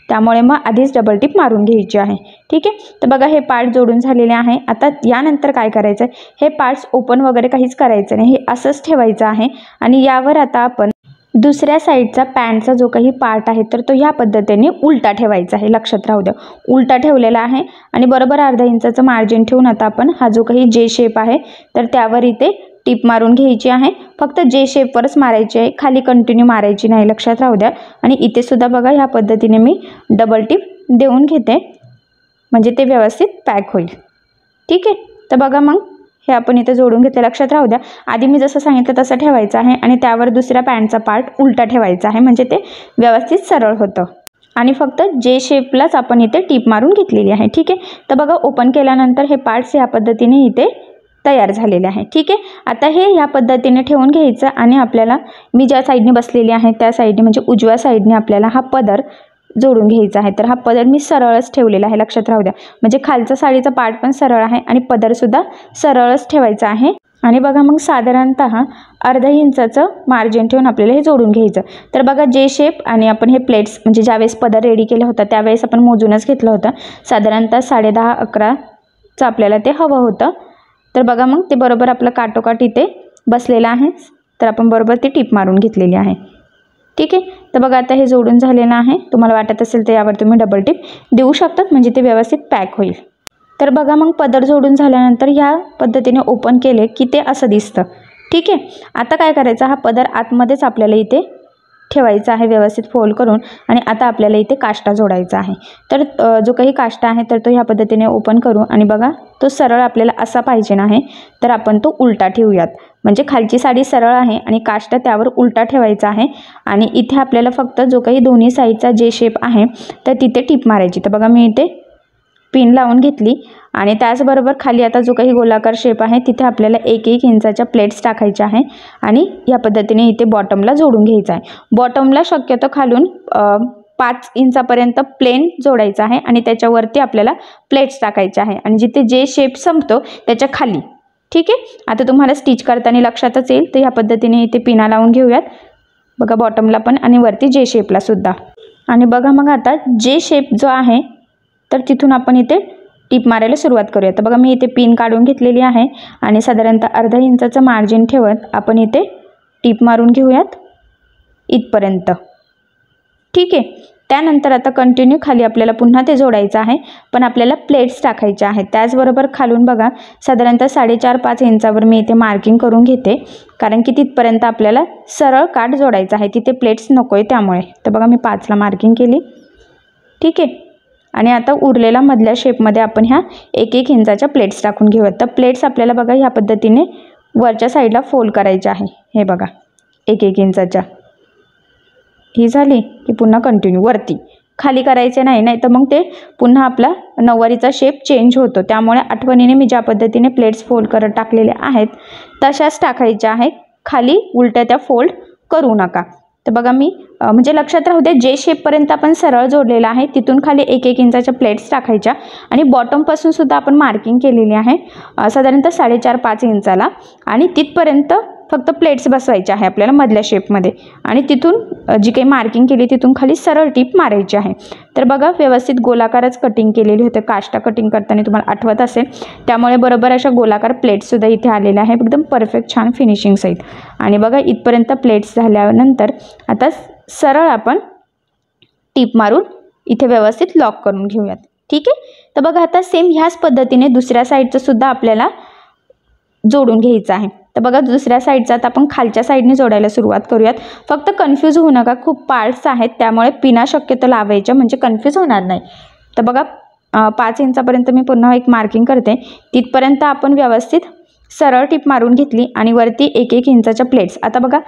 त्यामुळे मग आधीच डबल टिप मारून घ्यायची आहे. ठीक आहे. तर बघा हे पार्ट जोडून झालेले आहे. आता यानंतर काय करायचं आहे, हे पार्ट्स ओपन वगैरे काहीच करायचं नाही, हे असंच ठेवायचं आहे. आणि यावर आता आपण दुसऱ्या साईडचा पॅन्टचा जो काही पार्ट आहे तर तो ह्या पद्धतीने उलटा ठेवायचा आहे. लक्षात राहू द्या उलटा ठेवलेला आहे. आणि बरोबर अर्धा इंचाचं मार्जिन ठेवून आता आपण हा जो काही जे शेप आहे तर त्यावर इथे टिप मारून घ्यायची आहे. फक्त जे शेपवरच मारायची आहे, खाली कंटिन्यू मारायची नाही, लक्षात राहू द्या. आणि इथे सुद्धा बघा ह्या पद्धतीने मी डबल टिप देऊन घेते म्हणजे ते व्यवस्थित पॅक होईल. ठीक आहे. तर बघा मग हे आपण इथे जोडून घेतले. लक्षात राहू द्या आधी मी जसं सांगितलं तसं ठेवायचं आहे आणि त्यावर दुसऱ्या पॅन्टचा पार्ट उलटा ठेवायचा आहे म्हणजे ते व्यवस्थित सरळ होतं. आणि फक्त जे शेपलाच आपण इथे टिप मारून घेतलेली आहे. ठीक आहे. तर बघा ओपन केल्यानंतर हे पार्ट्स ह्या पद्धतीने इथे तयार झालेले आहे. ठीक आहे. आता हे ह्या पद्धतीने ठेवून घ्यायचं आणि आपल्याला मी ज्या साईडने बसलेली आहे त्या साईडने म्हणजे उजव्या साईडने आपल्याला हा पदर जोडून घ्यायचा आहे. तर हा पदर मी सरळच ठेवलेला आहे. लक्षात राहू द्या म्हणजे खालचा साडीचा पार्ट पण सरळ आहे आणि पदरसुद्धा सरळच ठेवायचा आहे. आणि बघा मग साधारणतः अर्धा इंचाचं मार्जिन ठेवून आपल्याला हे जोडून घ्यायचं. तर बघा जे शेप आणि आपण हे प्लेट्स म्हणजे ज्यावेळेस पदर रेडी केला होता त्यावेळेस आपण मोजूनच घेतलं होतं. साधारणतः 10:30-11चं आपल्याला ते हवं होतं. तर बघा मग ते बरोबर आपलं काटोकाट इथे बसलेलं आहे. तर आपण बरोबर ती टिप मारून घेतलेली आहे. ठीक आहे. तर बघा आता हे जोडून झालेलं आहे. तुम्हाला वाटत असेल तर यावर तुम्ही डबल टिप देऊ शकतात म्हणजे ते व्यवस्थित पॅक होईल. तर बघा मग पदर जोडून झाल्यानंतर ह्या पद्धतीने ओपन केले की ते असं दिसतं. ठीक आहे. आता काय करायचं, हा पदर आतमध्येच आपल्याला इथे ठेवायचा आहे व्यवस्थित फोल्ड करून. आणि आता आपल्याला इथे काष्टा जोडायचा आहे. तर जो काही काष्टा आहे तर तो ह्या पद्धतीने ओपन करू. आणि बघा तो सरळ आपल्याला असा पाहिजे नाही तर आपण तो उलटा ठेवूयात. म्हणजे खालची साडी सरळ आहे आणि काष्टा त्यावर उलटा ठेवायचा आहे. आणि इथे आपल्याला फक्त जो काही दोन्ही साईडचा जे शेप आहे तर तिथे टिप मारायची. तर बघा मी इथे पिन लावून घेतली. आणि त्याचबरोबर खाली आता जो काही गोलाकार शेप आहे तिथे आपल्याला 1-1 इंचाच्या प्लेट्स टाकायच्या आहे. आणि या पद्धतीने इथे बॉटमला जोडून घ्यायचं आहे. बॉटमला शक्यतो खालून 5 इंचापर्यंत प्लेन जोडायचं आहे आणि त्याच्यावरती आपल्याला प्लेट्स टाकायच्या आहे आणि जिथे जे शेप संपतो त्याच्या खाली. ठीक आहे. आता तुम्हाला स्टिच करताना लक्षातच येईल. तर ह्या पद्धतीने इथे पिना लावून घेऊयात. बघा बॉटमला पण आणि वरती जे शेपला सुद्धा. आणि बघा मग आता जे शेप जो आहे तर तिथून आपण इथे टिप मारायला सुरुवात करूया. तर बघा मी इथे पिन काढून घेतलेली आहे आणि साधारणतः अर्धा इंचाचं मार्जिन ठेवत आपण इथे टिप मारून घेऊयात इथपर्यंत. ठीक आहे. त्यानंतर आता कंटिन्यू खाली आपल्याला पुन्हा ते जोडायचं आहे पण आपल्याला प्लेट्स टाकायच्या आहेत. त्याचबरोबर खालून बघा साधारणतः 4.5-5 इंचावर मी इथे मार्किंग करून घेते कारण की तिथपर्यंत आपल्याला सरळ काठ जोडायचं आहे, तिथे प्लेट्स नको आहे त्यामुळे. तर बघा मी 5ला मार्किंग केली. ठीक आहे. आणि आता उरलेला मधल्या शेपमध्ये आपण ह्या 1-1 इंचाच्या प्लेट्स टाकून घेऊयात. तर प्लेट्स आपल्याला बघा ह्या पद्धतीने वरच्या साईडला फोल्ड करायच्या आहे. हे बघा 1-1 इंचाच्या. ही झाली की पुन्हा कंटिन्यू वरती खाली करायचे नाही, नाही तर मग ते पुन्हा आपला नऊवारीचा शेप चेंज होतो. त्यामुळे आठवणीने मी ज्या पद्धतीने प्लेट्स फोल्ड करत टाकलेले आहेत तशाच टाकायच्या आहेत. खाली उलट्या त्या फोल्ड करू नका. तर बघा मी म्हणजे लक्षात राहू द्या, जे शेपपर्यंत आपण सरळ जोडलेला आहे तिथून खाली 1-1 इंचाच्या प्लेट्स टाकायच्या आणि बॉटमपासून सुद्धा आपण मार्किंग केलेली आहे साधारणतः 4.5-5 इंचाला आणि तिथपर्यंत फक्त प्लेट्स बसवायच्या आहे आपल्याला मधल्या शेपमध्ये आणि तिथून जी काही मार्किंग केली तिथून खाली सरळ टीप मारायची आहे. तर बघा व्यवस्थित गोलाकारच कटिंग केलेली होते. काष्टा कटिंग करताना तुम्हाला आठवत असेल, त्यामुळे बरोबर अशा गोलाकार प्लेट्ससुद्धा इथे आलेल्या आहे एकदम परफेक्ट छान फिनिशिंग सहित. आणि बघा इथपर्यंत प्लेट्स झाल्यानंतर आता सरळ आपण टीप मारून इथे व्यवस्थित लॉक करून घेऊयात. ठीक आहे. तर बघा आता सेम ह्याच पद्धतीने दुसऱ्या साईडचं सुद्धा आपल्याला जोडून घ्यायचं आहे. तर बघा दुसऱ्या साईडचा आता आपण खालच्या साईडने जोडायला सुरुवात करूयात. फक्त कन्फ्यूज होऊ नका, खूप पार्ट्स आहेत त्यामुळे पिना शक्यतो लावायच्या म्हणजे कन्फ्यूज होणार नाही. तर बघा 5 इंचापर्यंत मी पुन्हा एक मार्किंग करते. तिथपर्यंत आपण व्यवस्थित सरळ टीप मारून घेतली आणि वरती 1-1 इंचाच्या प्लेट्स. आता बघा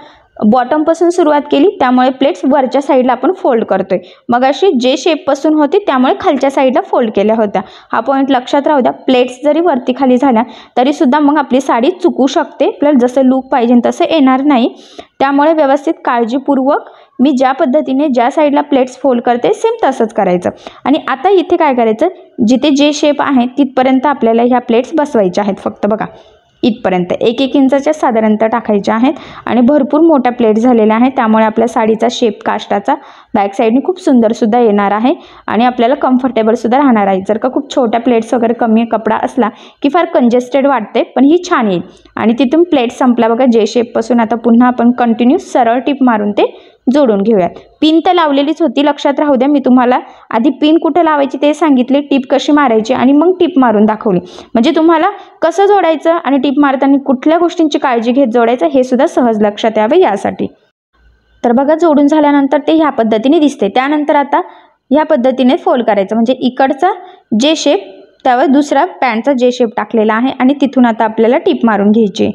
बॉटमपासून सुरुवात केली त्यामुळे प्लेट्स वरच्या साईडला आपण फोल्ड करतोय. मग अशी जे शेपपासून होती त्यामुळे खालच्या साईडला फोल्ड केल्या होत्या. हा पॉईंट लक्षात राहू द्या. प्लेट्स जरी वरती खाली झाल्या तरीसुद्धा मग आपली साडी चुकू शकते. आपल्याला जसं लूक पाहिजे तसं येणार नाही. त्यामुळे व्यवस्थित काळजीपूर्वक मी ज्या पद्धतीने ज्या साईडला प्लेट्स फोल्ड करते सेम तसंच करायचं. आणि आता इथे काय करायचं, जिथे जे शेप आहे तिथपर्यंत आपल्याला ह्या प्लेट्स बसवायच्या आहेत. फक्त बघा इथपर्यंत 1-1 इंचाच्या साधारणतः टाकायच्या आहेत आणि भरपूर मोठ्या प्लेट झालेल्या आहेत त्यामुळे आपल्या साडीचा शेप काष्टाचा बॅक साईडने खूप सुंदरसुद्धा येणार आहे आणि आपल्याला कम्फर्टेबलसुद्धा राहणार आहे. जर का खूप छोट्या प्लेट्स वगैरे कमी कपडा असला की फार कंजेस्टेड वाटते, पण ही छान येईल. आणि तिथून प्लेट संपला बघा जे शेपपासून. आता पुन्हा आपण कंटिन्यू सरळ टीप मारून ते जोडून घेऊयात. पिन तर लावलेलीच होती, लक्षात राहू द्या. मी तुम्हाला आधी पिन कुठे लावायची ते सांगितले, टीप कशी मारायची आणि मग टीप मारून दाखवली. म्हणजे तुम्हाला कसं जोडायचं आणि टीप मारताना कुठल्या गोष्टींची काळजी घेत जोडायचं हे सुद्धा सहज लक्षात यावं यासाठी. तर बघा जोडून झाल्यानंतर ते ह्या पद्धतीने दिसते. त्यानंतर आता ह्या पद्धतीने फोल्ड करायचं म्हणजे इकडचा जे शेप त्यावर दुसरा पॅन्टचा जे शेप टाकलेला आहे आणि तिथून आता आपल्याला टीप मारून घ्यायची.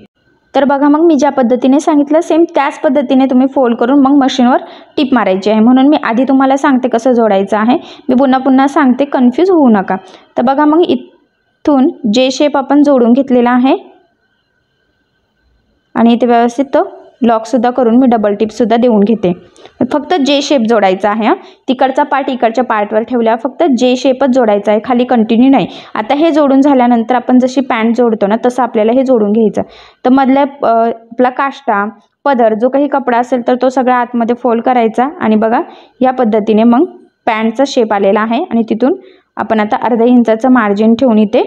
तर बघा मग मी ज्या पद्धतीने सांगितलं सेम त्याच पद्धतीने तुम्ही फोल्ड करून मग मशीनवर टीप मारायची आहे. म्हणून मी आधी तुम्हाला सांगते कसं जोडायचं आहे, मी पुन्हा पुन्हा सांगते, कन्फ्यूज होऊ नका. तर बघा मग इथून जे शेप आपण जोडून घेतलेला आहे आणि इथे व्यवस्थित तो लॉकसुद्धा करून मी डबल टिपसुद्धा देऊन घेते. फक्त जे शेप जोडायचा आहे. तिकडचा पार्ट इकडच्या पार्टवर ठेवल्या फक्त जे शेपच जोडायचा आहे, खाली कंटिन्यू नाही. आता हे जोडून झाल्यानंतर आपण जशी पॅन्ट जोडतो ना तसं आपल्याला हे जोडून घ्यायचं. तर मधल्या आपला काष्टा पदर जो काही कपडा असेल तर तो सगळा आतमध्ये फोल्ड करायचा आणि बघा या पद्धतीने मग पॅन्टचा शेप आलेला आहे आणि तिथून आपण आता अर्धा इंचाचं मार्जिन ठेवून इथे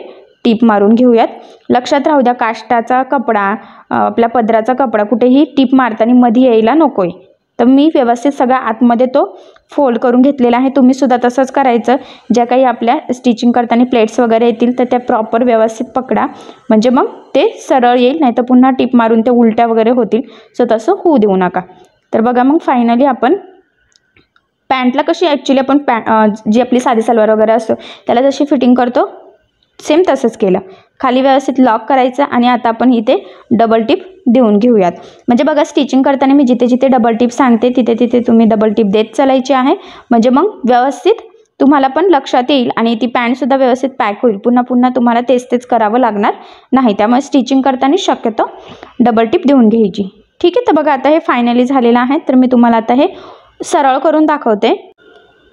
टीप मारून घेऊयात. लक्षात राहू द्या काष्टाचा कपडा आपल्या पदराचा कपडा कुठेही टीप मारताना मध्ये यायला नकोय. तर मी व्यवस्थित सगळा आतमध्ये तो फोल्ड करून घेतलेला आहे. तुम्ही सुद्धा तसंच करायचं. ज्या काही आपल्या स्टिचिंग करताना प्लेट्स वगैरे येतील तर त्या प्रॉपर व्यवस्थित पकडा म्हणजे मग ते सरळ येईल, नाही तर पुन्हा टीप मारून ते उलट्या वगैरे होतील. सो तसं होऊ देऊ नका. तर बघा मग फायनली आपण पॅन्टला कशी ॲक्च्युली आपण जी आपली साधी सलवार वगैरे असतो त्याला जशी फिटिंग करतो सेम तसंच केलं. खाली व्यवस्थित लॉक करायचं आणि आता आपण इथे डबल टिप देऊन घेऊयात. म्हणजे बघा स्टिचिंग करताना मी जिथे जिथे डबल टिप सांगते तिथे तिथे तुम्ही डबल टिप देत चालायची आहे. म्हणजे मग व्यवस्थित तुम्हाला पण लक्षात येईल आणि ती पॅन्टसुद्धा व्यवस्थित पॅक होईल. पुन्हा पुन्हा तुम्हाला तेच करावं लागणार नाही. त्यामुळे स्टिचिंग करताना शक्यतो डबल टिप देऊन घ्यायची. ठीक आहे. तर बघा आता हे फायनली झालेलं आहे. तर मी तुम्हाला आता हे सरळ करून दाखवते.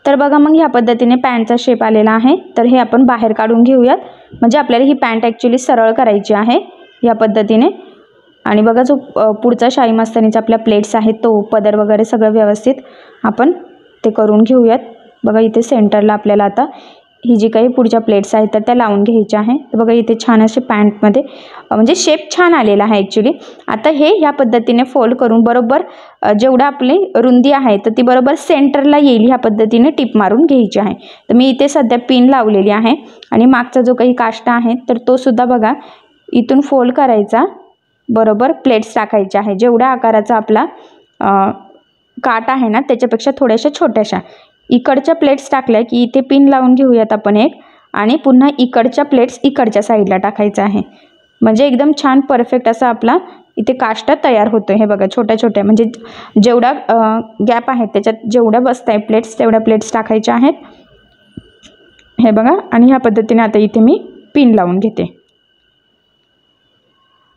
तर बघा मग ह्या पद्धतीने पॅन्टचा शेप आलेला आहे. तर हे आपण बाहेर काढून घेऊयात म्हणजे आपल्याला ही पॅन्ट ॲक्च्युली सरळ करायची आहे या पद्धतीने. आणि बघा जो पुढचा शाही मस्तानीचा आपल्या प्लेट्स आहेत तो पदर वगैरे सगळं व्यवस्थित आपण ते करून घेऊयात. बघा इथे सेंटरला आपल्याला आता ही जी काही पुढच्या प्लेट्स आहेत तर त्या लावून घ्यायच्या आहे. तर बघा इथे छान असे पॅन्टमध्ये म्हणजे शेप छान आलेला आहे ॲक्च्युली. आता हे ह्या पद्धतीने फोल्ड करून बरोबर जेवढा आपली रुंदी आहे तर ती बरोबर सेंटरला येईल ह्या पद्धतीने टिप मारून घ्यायची आहे. तर मी इथे सध्या पिन लावलेली आहे आणि मागचा जो काही काष्टा आहे तर तो सुद्धा बघा इथून फोल्ड करायचा, बरोबर प्लेट्स टाकायच्या आहे. जेवढ्या आकाराचा आपला काट आहे ना त्याच्यापेक्षा थोड्याशा छोट्याशा इकडच्या प्लेट्स टाकल्या की इथे पिन लावून घेऊयात आपण एक आणि पुन्हा इकडच्या प्लेट्स इकडच्या साईडला टाकायचं आहे. म्हणजे एकदम छान परफेक्ट असा आपला इथे काष्टा तयार होतो. हे बघा छोट्या छोट्या म्हणजे जेवढा गॅप आहे त्याच्यात जेवढ्या बसत आहे प्लेट्स तेवढ्या प्लेट्स टाकायच्या आहेत. हे बघा आणि ह्या पद्धतीने आता इथे मी पिन लावून घेते.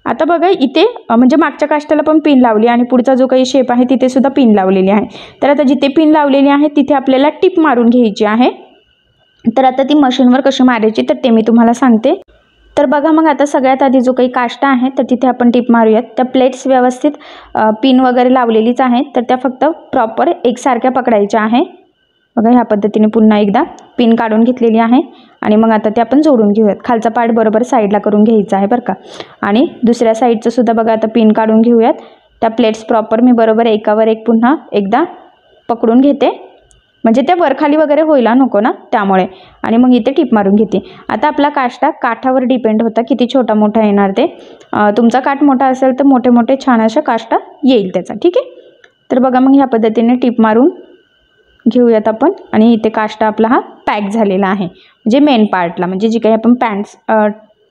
आता बघा इथे म्हणजे मागच्या काष्टाला पण पिन लावली आणि पुढचा जो काही शेप आहे तिथे सुद्धा पिन लावलेली आहे. तर आता जिथे पिन लावलेली आहे तिथे आपल्याला टिप मारून घ्यायची आहे. तर आता ती मशीनवर कशी मारायची तर ते मी तुम्हाला सांगते. तर बघा मग आता सगळ्यात आधी जो काही काष्टा आहे तर तिथे आपण टिप मारूयात. त्या प्लेट्स व्यवस्थित पिन वगैरे लावलेलीच आहेत तर त्या फक्त प्रॉपर एकसारख्या पकडायच्या आहे. बघा ह्या पद्धतीने पुन्हा एकदा पिन काढून घेतलेली आहे आणि मग आता ते आपण जोडून घेऊयात. खालचा पार्ट बरोबर साईडला करून घ्यायचा आहे बरं का. आणि दुसऱ्या साईडचं सुद्धा बघा आता पिन काढून घेऊयात. त्या प्लेट्स प्रॉपर मी बरोबर एकावर एक पुन्हा एकदा पकडून घेते म्हणजे त्या वरखाली वगैरे व्हायला नको ना त्यामुळे. आणि मग इथे टिप मारून घेते. आता आपला काष्टा काठावर डिपेंड होता किती छोटा मोठा येणार ते. तुमचा काठ मोठा असेल तर मोठे मोठे छान अशा काष्टा येईल त्याचा. ठीक आहे. तर बघा मग ह्या पद्धतीने टिप मारून घेऊयात आपण आणि इथे काष्टा आपला हा पॅक झालेला आहे. म्हणजे मेन पार्टला म्हणजे जी काही आपण पॅन्ट्स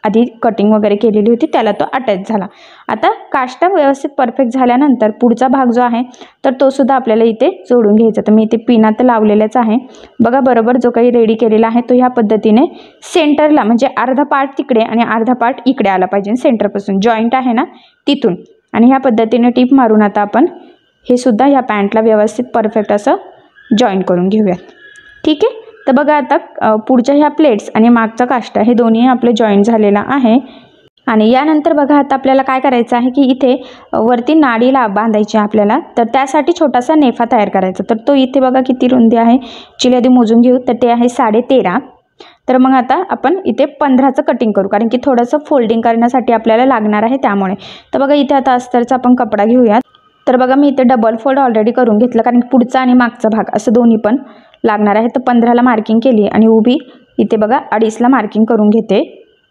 आधी कटिंग वगैरे केलेली होती त्याला तो अटॅच झाला. आता काष्टा व्यवस्थित परफेक्ट झाल्यानंतर पुढचा भाग जो आहे तर तो सुद्धा आपल्याला इथे जोडून घ्यायचा. तर मी इथे पिना तर लावलेल्याच आहे. बघा बरोबर जो काही रेडी केलेला आहे तो ह्या पद्धतीने सेंटरला म्हणजे अर्धा पार्ट तिकडे आणि अर्धा पार्ट इकडे आला पाहिजे. सेंटरपासून जॉईंट आहे ना तिथून आणि ह्या पद्धतीने टिप मारून आता आपण हे सुद्धा ह्या पॅन्टला व्यवस्थित परफेक्ट असं जॉईन करून घेऊयात. ठीक आहे. तर बघा आता पुढच्या ह्या प्लेट्स आणि मागचा काष्टा हे दोन्ही आपले जॉईंट झालेला आहे. आणि यानंतर बघा आता आपल्याला काय करायचं आहे की इथे वरती नाडीला बांधायची आपल्याला. तर त्यासाठी छोटासा नेफा तयार करायचा. तर तो इथे बघा किती रुंदी आहे चिली आधी मोजून घेऊ. तर ते आहे 13.5. तर मग आता आपण इथे 15चं कटिंग करू कारण की थोडंसं फोल्डिंग करण्यासाठी आपल्याला लागणार आहे त्यामुळे. तर बघा इथे आता अस्तरचा आपण कपडा घेऊयात. तर बघा मी इथे डबल फोल्ड ऑलरेडी करून घेतलं कारण पुढचा आणि मागचा भाग असं दोन्ही पण लागणार आहे. तर 15ला मार्किंग केली आणि उभी इथे बघा 2.5ला मार्किंग करून घेते.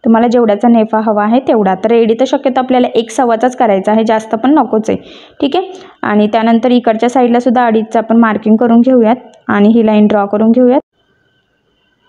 तुम्हाला जेवढ्याचा नेफा हवा आहे तेवढा. तर रेडी तर शक्यतो आपल्याला 1.25च करायचा आहे जास्त पण नकोच आहे. ठीक आहे. आणि त्यानंतर इकडच्या साईडला सुद्धा 2.5चं आपण मार्किंग करून घेऊयात आणि ही लाईन ड्रॉ करून घेऊयात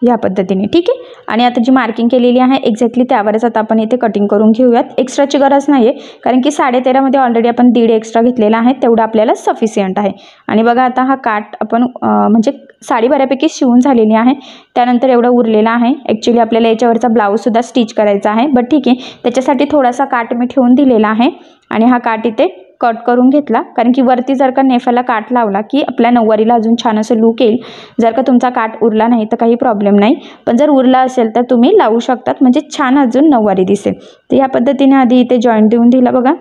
या पद्धतीने. ठीक आहे. आणि आता जी मार्किंग केलेली आहे एक्झॅक्टली त्यावरच आता आपण इथे कटिंग करून घेऊयात. एक्स्ट्राची गरज नाही आहे कारण की 13.5मध्ये ऑलरेडी आपण 1.5 एक्स्ट्रा घेतलेला आहे तेवढं आपल्याला सफिशियंट आहे. आणि बघा आता हा काठ आपण म्हणजे साडी बऱ्यापैकी शिवून झालेली आहे. त्यानंतर एवढं उरलेलं आहे. ॲक्च्युली आपल्याला याच्यावरचा ब्लाऊजसुद्धा स्टिच करायचा आहे बट ठीक आहे त्याच्यासाठी थोडासा काठ मी ठेवून दिलेला आहे. आणि हा काठ इथे कट करून घेतला कारण की वरती जर का नेफाला काठ लावला की आपल्या नऊवारीला अजून छान असं लूक येईल. जर का तुमचा काठ उरला नाही तर काही प्रॉब्लेम नाही पण जर उरला असेल तर तुम्ही लावू शकतात म्हणजे छान अजून नऊवारी दिसेल. तर ह्या पद्धतीने आधी इथे जॉईंट देऊन दिला बघा.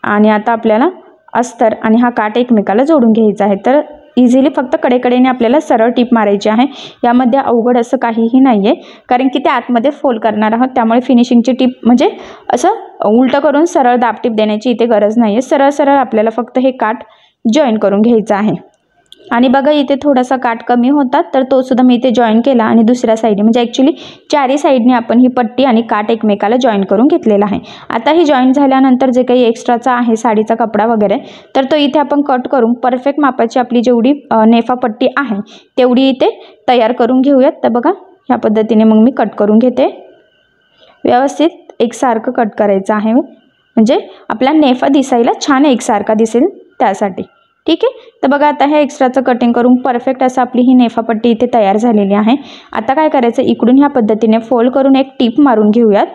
आणि आता आपल्याला अस्तर आणि हा काठ एकमेकाला जोडून घ्यायचा आहे. तर इझिली फक्त कडेकडेने आपल्याला सरळ टिप मारायची आहे. यामध्ये अवघड असं काहीही नाही आहे कारण की ते आतमध्ये फोल्ड करणार आहोत त्यामुळे फिनिशिंगची टिप म्हणजे असं उलटं करून सरळ दाबटीप देण्याची इथे गरज नाही आहे. सरळ सरळ आपल्याला फक्त हे काठ जॉईन करून घ्यायचं आहे. आणि बघा इथे थोडासा काठ कमी होता तर तो सुद्धा मी इथे जॉईन केला आणि दुसऱ्या साईडने म्हणजे ॲक्च्युली चारही साईडने आपण ही पट्टी आणि काठ एकमेकाला जॉईन करून घेतलेला आहे. आता ही जॉईन झाल्यानंतर जे काही एक्स्ट्राचा आहे साडीचा कपडा वगैरे तर तो इथे आपण कट करून परफेक्ट मापाची आपली जेवढी नेफा पट्टी आहे तेवढी इथे तयार करून घेऊयात. तर बघा ह्या पद्धतीने मग मी कट करून घेते. व्यवस्थित एकसारखं कट करायचं आहे म्हणजे आपला नेफा दिसायला छान एकसारखा दिसेल त्यासाठी. ठीक आहे. तर बघा आता हे एक्स्ट्राचं कटिंग करून परफेक्ट असं आपली ही नेफापट्टी इथे तयार झालेली आहे. आता काय करायचं इकडून ह्या पद्धतीने फोल्ड करून एक टीप मारून घेऊयात.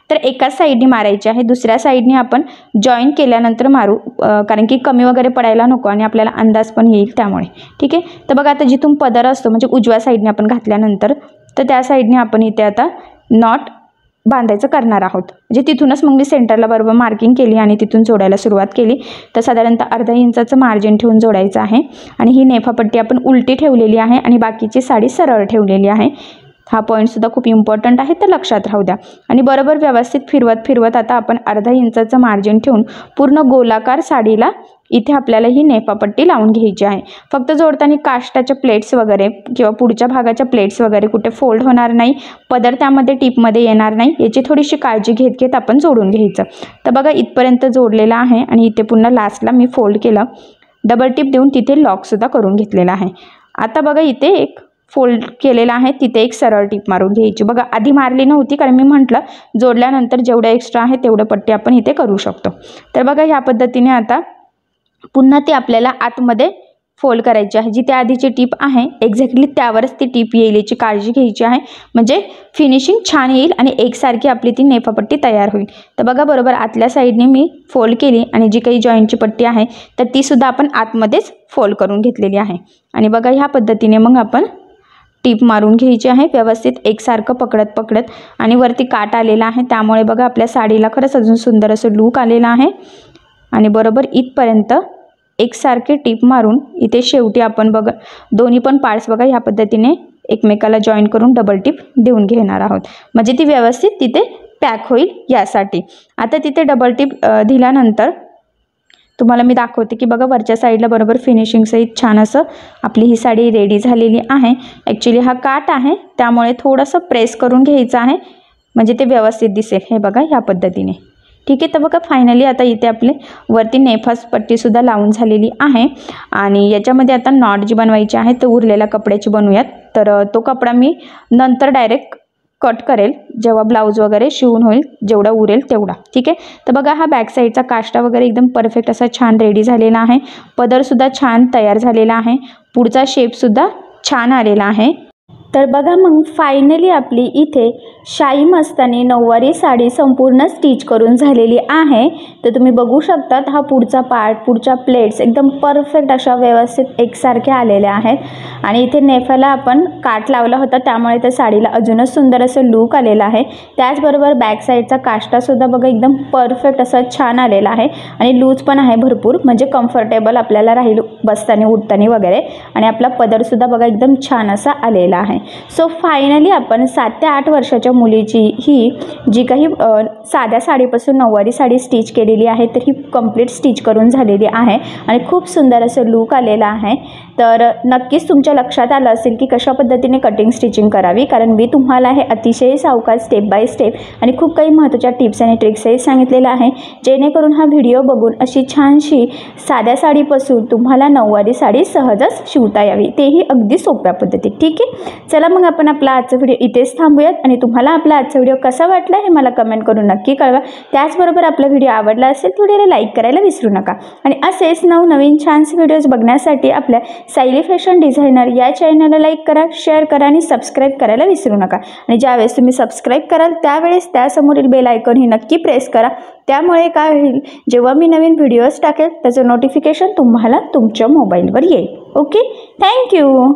तर एकाच साईडने मारायची आहे दुसऱ्या साईडने आपण जॉईन केल्यानंतर मारू कारण की कमी वगैरे पडायला नको आणि आपल्याला अंदाज पण येईल त्यामुळे. ठीक आहे. तर बघा आता जिथून पदर असतो म्हणजे उजव्या साईडने आपण घातल्यानंतर तर त्या साईडने आपण इथे आता नॉट बांधायचं करणार आहोत. म्हणजे तिथूनच मग मी सेंटरला बरोबर मार्किंग केली आणि तिथून जोडायला सुरुवात केली. तर साधारणतः अर्धा इंचाचं मार्जिन ठेवून जोडायचं आहे. आणि ही नेफापट्टी आपण उलटी ठेवलेली आहे आणि बाकीची साडी सरळ ठेवलेली आहे. हा पॉईंटसुद्धा खूप इम्पॉर्टंट आहे तर लक्षात राहू द्या. आणि बरोबर व्यवस्थित फिरवत आता आपण अर्धा इंचाचं मार्जिन ठेवून पूर्ण गोलाकार साडीला इथे आपल्याला ही नेफापट्टी लावून घ्यायची आहे. फक्त जोडताना काष्टाच्या प्लेट्स वगैरे किंवा पुढच्या भागाच्या प्लेट्स वगैरे कुठे फोल्ड होणार नाही पदर त्यामध्ये टिपमध्ये येणार नाही याची थोडीशी काळजी घेत आपण जोडून घ्यायचं. तर बघा इथपर्यंत जोडलेलं आहे आणि इथे पुन्हा लास्टला मी फोल्ड केलं डबल टिप देऊन तिथे लॉकसुद्धा करून घेतलेला आहे. आता बघा इथे एक फोल्ड केलेला आहे तिथे एक सरळ टीप मारून घ्यायची. बघा आधी मारली नव्हती कारण मी म्हटलं जोडल्यानंतर जेवढं एक्स्ट्रा आहे तेवढं पट्टी आपण इथे करू शकतो. तर बघा ह्या पद्धतीने आता पुन्हा ती आपल्याला आतमध्ये फोल्ड करायची आहे. जी त्या आधीची टीप आहे एक्झॅक्टली त्यावरच ती टीप येईल याची काळजी घ्यायची आहे, म्हणजे फिनिशिंग छान येईल आणि एकसारखी आपली ती नेफापट्टी तयार होईल. तर बघा बरोबर आतल्या साईडने मी फोल्ड केली आणि जी काही जॉईंटची पट्टी आहे तर ती सुद्धा आपण आतमध्येच फोल्ड करून घेतलेली आहे. आणि बघा ह्या पद्धतीने मग आपण टीप मारून घ्यायची आहे व्यवस्थित एकसारखं पकडत आणि वरती काट आलेला आहे त्यामुळे बघा आपल्या साडीला खरंच अजून सुंदर असं लूक आलेला आहे. आणि बरोबर इथपर्यंत एकसारखे टीप मारून इथे शेवटी आपण बघा दोन्ही पण पार्ट्स बघा ह्या पद्धतीने एकमेकाला जॉईन करून डबल टीप देऊन घेणार आहोत, म्हणजे ती व्यवस्थित तिथे पॅक होईल यासाठी. आता तिथे डबल टीप दिल्यानंतर तुम्हाला मी दाखवते की बघा वरच्या साईडला बरोबर फिनिशिंगसहित छान असं आपली ही साडी रेडी झालेली आहे. ॲक्च्युली हा काट आहे त्यामुळे थोडंसं प्रेस करून घ्यायचं आहे म्हणजे ते व्यवस्थित दिसेल. हे बघा ह्या पद्धतीने. ठीक आहे. तर बघा फायनली आता इथे आपले वरती नेफास पट्टीसुद्धा लावून झालेली आहे आणि याच्यामध्ये आता नॉट जी बनवायची आहे तर उरलेल्या कपड्याची बनवूयात. तर तो कपडा मी नंतर डायरेक्ट कट करेल जेव्हा ब्लाऊज वगैरे शिवून होईल, जेवढा उरेल तेवढा. ठीक आहे. तर बघा हा बॅक साईडचा काष्टा वगैरे एकदम परफेक्ट असा छान रेडी झालेला आहे. पदरसुद्धा छान तयार झालेला आहे. पुढचा शेपसुद्धा छान आलेला आहे. तर बघा मग फायनली आपली इथे शाही मस्तानी नऊवारी साडी संपूर्ण स्टिच करून झालेली आहे. तर तुम्ही बघू शकतात हा पुढचा पार्ट, पुढच्या प्लेट्स एकदम परफेक्ट अशा व्यवस्थित एकसारख्या आलेल्या आहेत. आणि इथे नेफाला आपण काट लावला होता त्यामुळे त्या साडीला अजूनच सुंदर असं लूक आलेला आहे. त्याचबरोबर बॅक साईडचा काष्टासुद्धा बघा एकदम परफेक्ट असा छान आलेला आहे आणि लूज पण आहे भरपूर, म्हणजे कम्फर्टेबल आपल्याला राहील बसताना उठताना वगैरे. आणि आपला पदरसुद्धा बघा एकदम छान असा आलेला आहे. सो फायनली आपण 7 ते 8 वर्षाच्या मुलीची ही जी काही साध्या साडीपासून नऊवारी साडी स्टिच केलेली आहे तर ही कंप्लीट स्टिच करून झालेली आहे आणि खूप सुंदर असं लूक आलेला आहे. तर नक्कीच तुमच्या लक्षात आलं असेल की कशा पद्धतीने कटिंग स्टिचिंग करावी, कारण मी तुम्हाला हे अतिशय सावकाश स्टेप बाय स्टेप आणि खूप काही महत्त्वाच्या टिप्स आणि ट्रिक्सही सांगितलेलं आहे, जेणेकरून हा व्हिडिओ बघून अशी छानशी साध्या साडीपासून तुम्हाला नऊवारी साडी सहजच शिवता यावी, तेही अगदी सोप्या पद्धतीत. ठीक आहे. चला मग आपण आपला आजचा व्हिडिओ इथेच थांबूयात आणि तुम्हाला आपला आजचा व्हिडिओ कसा वाटला हे मला कमेंट करून नक्की कळवा. त्याचबरोबर आपला व्हिडिओ आवडला असेल तर व्हिडिओला लाईक करायला विसरू नका. आणि असेच नवनवीन छानसे व्हिडिओज बघण्यासाठी आपल्या सायली फॅशन डिझायनर या चॅनलला लाईक करा, शेअर करा आणि सबस्क्राईब करायला विसरू नका. आणि ज्यावेळेस तुम्ही सबस्क्राईब कराल त्यावेळेस त्यासमोरील बेल आयकॉन ही नक्की प्रेस करा. त्यामुळे काय होईल, जेव्हा मी नवीन व्हिडिओज टाकेल त्याचं नोटिफिकेशन तुम्हाला तुमच्या मोबाईलवर येईल. ओके. थँक्यू.